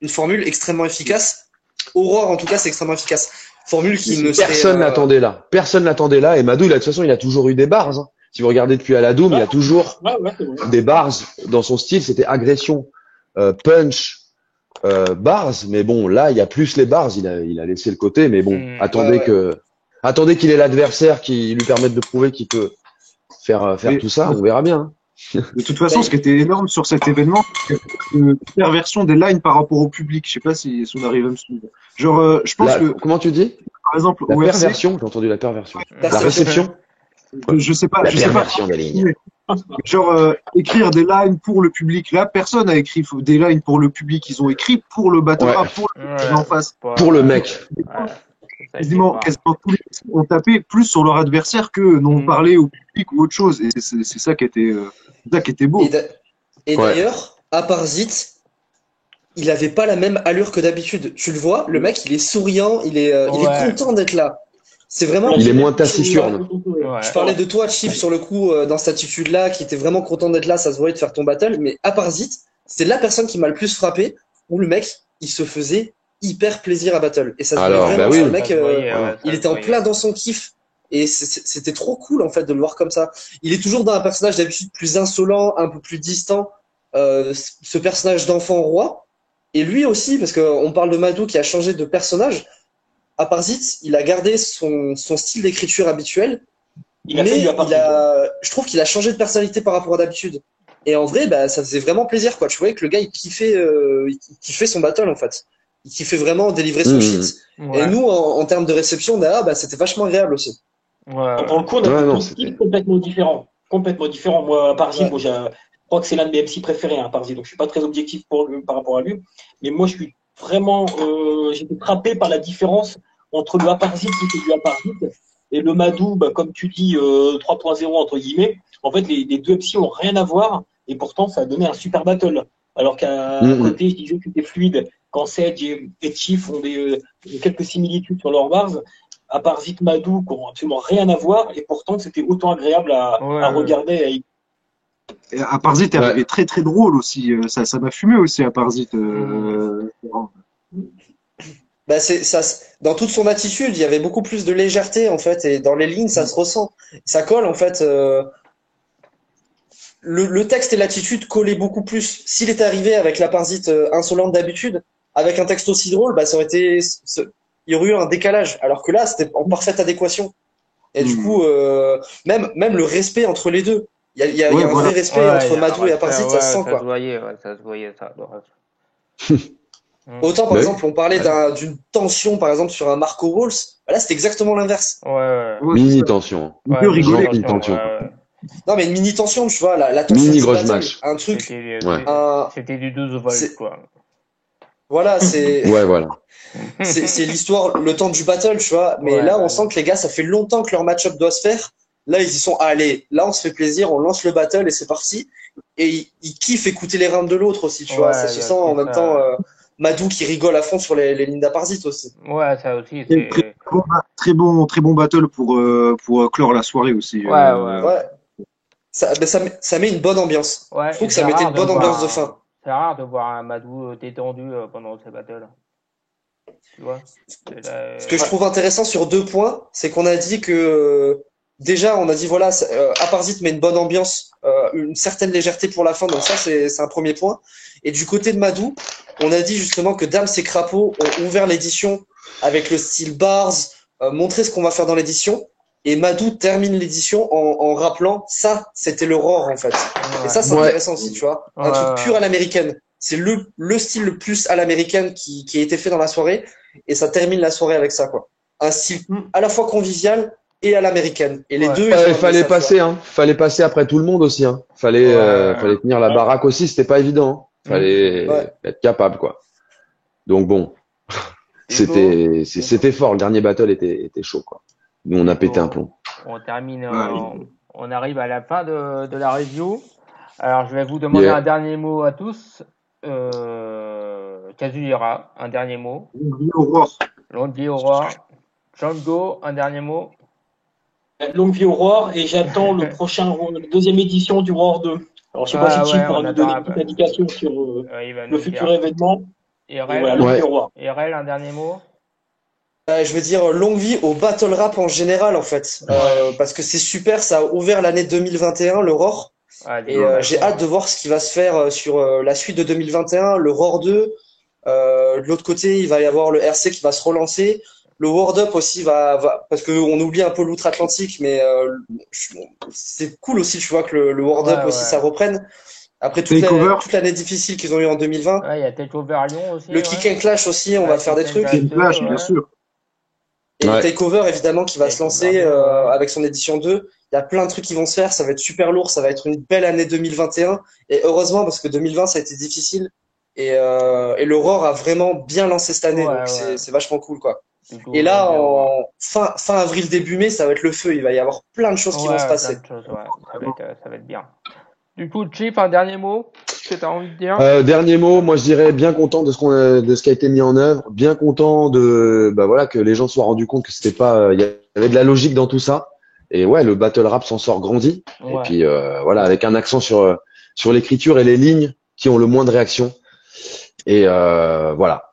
une formule extrêmement efficace. Aurore, en tout cas, c'est extrêmement efficace. Formule qui ne serait. Personne n'attendait là. Personne n'attendait là. Et Madou, de toute façon, il a toujours eu des bars. Hein. Si vous regardez depuis Aladoum, il y a toujours des bars dans son style. C'était agression, punch, bars. Mais bon, là, il y a plus les bars. Il a laissé le côté. Mais bon, attendez qu'il ait l'adversaire qui lui permette de prouver qu'il peut faire tout ça. On verra bien. De toute façon, ce qui était énorme sur cet événement, c'est une perversion des lines par rapport au public. Je sais pas si on arrive à me suivre. Genre, je pense que, Comment tu dis? par exemple, La au RC, perversion, j'ai entendu la perversion. La Perception. réception? je sais pas, La je sais pas. perversion des lignes. Genre, écrire des lines pour le public. Là, personne n'a écrit des lines pour le public. Ils ont écrit pour le battle rap, pour le public en face. Pour le mec. Quasiment tous les ont tapé plus sur leur adversaire que n'ont parlé au public ou autre chose. Et c'est ça qui était beau. Et d'ailleurs, à part Zit, il avait pas la même allure que d'habitude. Tu le vois, le mec, il est souriant, il est content d'être là. C'est vraiment. Il est moins taciturne. Je parlais de toi, Chief, sur le coup, dans cette attitude-là, qui était vraiment content d'être là, ça se voyait de faire ton battle. Mais à part Zit, c'est la personne qui m'a le plus frappé, où le mec, il se faisait hyper plaisir à battle. Et ça se voyait vraiment. Oui. Le mec, il était en plein dans son kiff. Et c'était trop cool, en fait, de le voir comme ça. Il est toujours dans un personnage d'habitude plus insolent, un peu plus distant, ce personnage d'enfant roi. Et lui aussi, parce qu'on parle de Madou qui a changé de personnage. À part Zit, il a gardé son style d'écriture habituel. Je trouve qu'il a changé de personnalité par rapport à d'habitude. Et en vrai, bah, ça faisait vraiment plaisir, quoi. Tu voyais que le gars, il kiffait son battle, en fait. Il kiffait vraiment délivrer son shit. Et nous, en termes de réception, bah, c'était vachement agréable aussi. Pour le coup, on a deux styles complètement différents. Complètement différents. Moi, à part Zit, je crois que c'est l'un de mes MC préférés, hein, par Zit. Donc, je suis pas très objectif par rapport à lui. Mais moi, je suis vraiment, j'étais frappé par la différence entre le Aparzit qui était du Aparzit et le Madou, bah, comme tu dis, 3.0 entre guillemets. En fait, les deux MC ont rien à voir et pourtant, ça a donné un super battle. Alors qu'à côté, je disais que c'était fluide. Quand Sedge et Chief ont quelques similitudes sur leurs bars, Aparzit, Madou, qui n'ont absolument rien à voir et pourtant, c'était autant agréable à regarder. Aparzit est très très drôle aussi. Ça m'a fumé aussi, Aparzit. Bah dans toute son attitude, il y avait beaucoup plus de légèreté en fait, et dans les lignes, ça se ressent. Ça colle en fait. Le texte et l'attitude collaient beaucoup plus. S'il était arrivé avec la Parzite insolente d'habitude, avec un texte aussi drôle, bah ça aurait été, il y aurait eu un décalage. Alors que là, c'était en parfaite adéquation. Et du coup, même le respect entre les deux. Il y a un vrai respect entre Madou et Aparzit, ça se sent quoi. Ça se voyait, ça. Autant, par exemple, on parlait d'une tension, par exemple, sur un Marco Walls. Là, c'était exactement l'inverse. Mini tension. On peut rigoler. Une tension. Non, mais une mini tension, tu vois, la tension. Mini grosse match. Un truc. C'était du 12 volts, quoi. Voilà, c'est. Ouais, voilà. C'est l'histoire, le temps du battle, tu vois. Mais là, on sent que les gars, ça fait longtemps que leur match-up doit se faire. Là, ils y sont, allez, là, on se fait plaisir, on lance le battle et c'est parti. Et ils kiffent écouter les rounds de l'autre aussi, tu vois. Ça se sent en même temps. Madou qui rigole à fond sur les lignes d'Aparzit aussi. Ouais, ça aussi. Très bon battle pour clore la soirée aussi. Ouais. Ça met une bonne ambiance. Je trouve que ça mettait une bonne ambiance de fin. C'est rare de voir un Madou détendu pendant ces battles. Tu vois. Ce que je trouve intéressant sur 2 points, c'est qu'on a dit que déjà, on a dit voilà, Aparzit met une bonne ambiance, une certaine légèreté pour la fin, donc ça c'est un premier point. Et du côté de Madou, on a dit justement que Dams et Crapaud ont ouvert l'édition avec le style bars, montrer ce qu'on va faire dans l'édition. Et Madou termine l'édition en rappelant ça, c'était le roar en fait. Et ça c'est intéressant aussi, tu vois. Un truc pur à l'américaine. C'est le style le plus à l'américaine qui a été fait dans la soirée. Et ça termine la soirée avec ça, quoi. Un style à la fois convivial et à l'américaine. Et les deux. Il fallait passer, hein. Fallait passer après tout le monde aussi, hein. Fallait tenir la baraque aussi. C'était pas évident. Hein. Fallait être capable, quoi. Donc bon, c'était fort. Le dernier battle était chaud, quoi. Nous, on a pété un plomb. On termine. On arrive à la fin de la review. Alors, je vais vous demander un dernier mot à tous. Kazuhira, un dernier mot. Aurore. Lonely Aurore. Django, un dernier mot. Longue vie au Roar et j'attends la deuxième édition du Roar 2. Alors, je sais pas si Chief pourra nous donner une petite indication sur le futur événement. Et Rel, un dernier mot? Je veux dire longue vie au battle rap en général, en fait. Parce que c'est super, ça a ouvert l'année 2021, le Roar. Et j'ai hâte de voir ce qui va se faire sur la suite de 2021, le Roar 2. De l'autre côté, il va y avoir le RC qui va se relancer. Le World Up aussi parce que on oublie un peu l'outre-Atlantique, mais c'est cool aussi, tu vois, que le World Up aussi ça reprenne. Après toute l'année difficile qu'ils ont eu en 2020. Il y a Takeover à Lyon aussi. Le Kick and Clash aussi, on va faire des trucs. Kick and Clash, bien sûr. Et Takeover, évidemment, qui va se lancer avec son édition 2. Il y a plein de trucs qui vont se faire, ça va être super lourd, ça va être une belle année 2021. Et heureusement, parce que 2020, ça a été difficile. Et le Roar a vraiment bien lancé cette année, donc c'est vachement cool, quoi. Et là, en fin avril, début mai, ça va être le feu. Il va y avoir plein de choses qui vont se passer. Ça va être bien. Du coup, Chief, un dernier mot que tu as envie de dire? Dernier mot, moi je dirais bien content de ce qui a été mis en œuvre, bien content que les gens se soient rendus compte que c'était pas, il y avait de la logique dans tout ça. Et ouais, le battle rap s'en sort grandi. Et puis avec un accent sur l'écriture et les lignes qui ont le moins de réaction. Et voilà.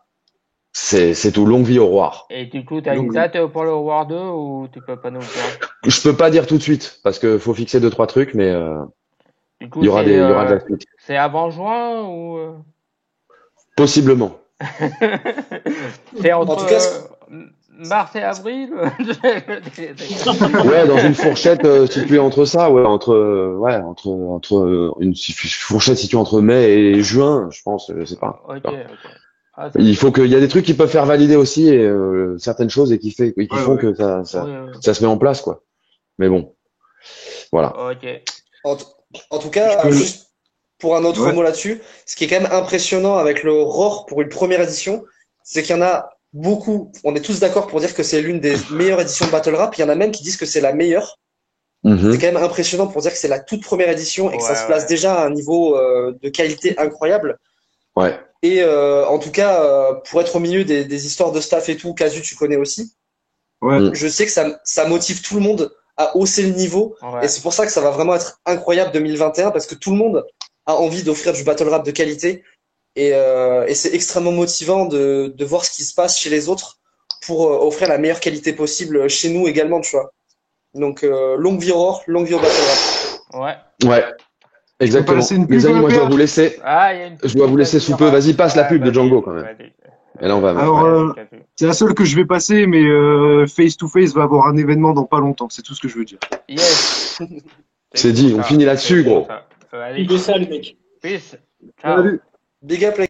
C'est tout. Longue vie au Roar. Et du coup, t'as une date pour le Roar 2 ou tu peux pas nous le dire? Je peux pas dire tout de suite parce que faut fixer 2-3 trucs, mais du coup, il y aura de la suite. C'est avant juin ou possiblement. C'est entre mars et avril. Ouais, dans une fourchette située entre ça, entre une fourchette située entre mai et juin, je pense, je sais pas. Okay. Il faut qu'il y a des trucs qui peuvent faire valider aussi certaines choses et qui font que ça se met en place, quoi. Mais bon, voilà. Ok. En tout cas, juste pour un autre mot là-dessus, ce qui est quand même impressionnant avec le Roar pour une première édition, c'est qu'il y en a beaucoup. On est tous d'accord pour dire que c'est l'une des meilleures éditions de Battle Rap. Il y en a même qui disent que c'est la meilleure. C'est quand même impressionnant pour dire que c'est la toute première édition et que ça se place déjà à un niveau de qualité incroyable. Ouais. Et en tout cas, pour être au milieu des histoires de staff et tout, Casu, tu connais aussi. Je sais que ça motive tout le monde à hausser le niveau. Et c'est pour ça que ça va vraiment être incroyable 2021 parce que tout le monde a envie d'offrir du battle rap de qualité. Et c'est extrêmement motivant de voir ce qui se passe chez les autres pour offrir la meilleure qualité possible chez nous également, tu vois. Donc, longue vie au Roar, longue vie au battle rap. Ouais. Exactement. Les amis, moi je dois vous laisser. Je dois vous laisser sous peu. Vas-y, passe la pub de Django quand même. Et là, on va. Alors, c'est la seule que je vais passer, mais Face to Face va avoir un événement dans pas longtemps. C'est tout ce que je veux dire. Yes. C'est dit. On finit là-dessus, gros. Il veut ça, le mec. Peace. Ciao. Salut. Big up, les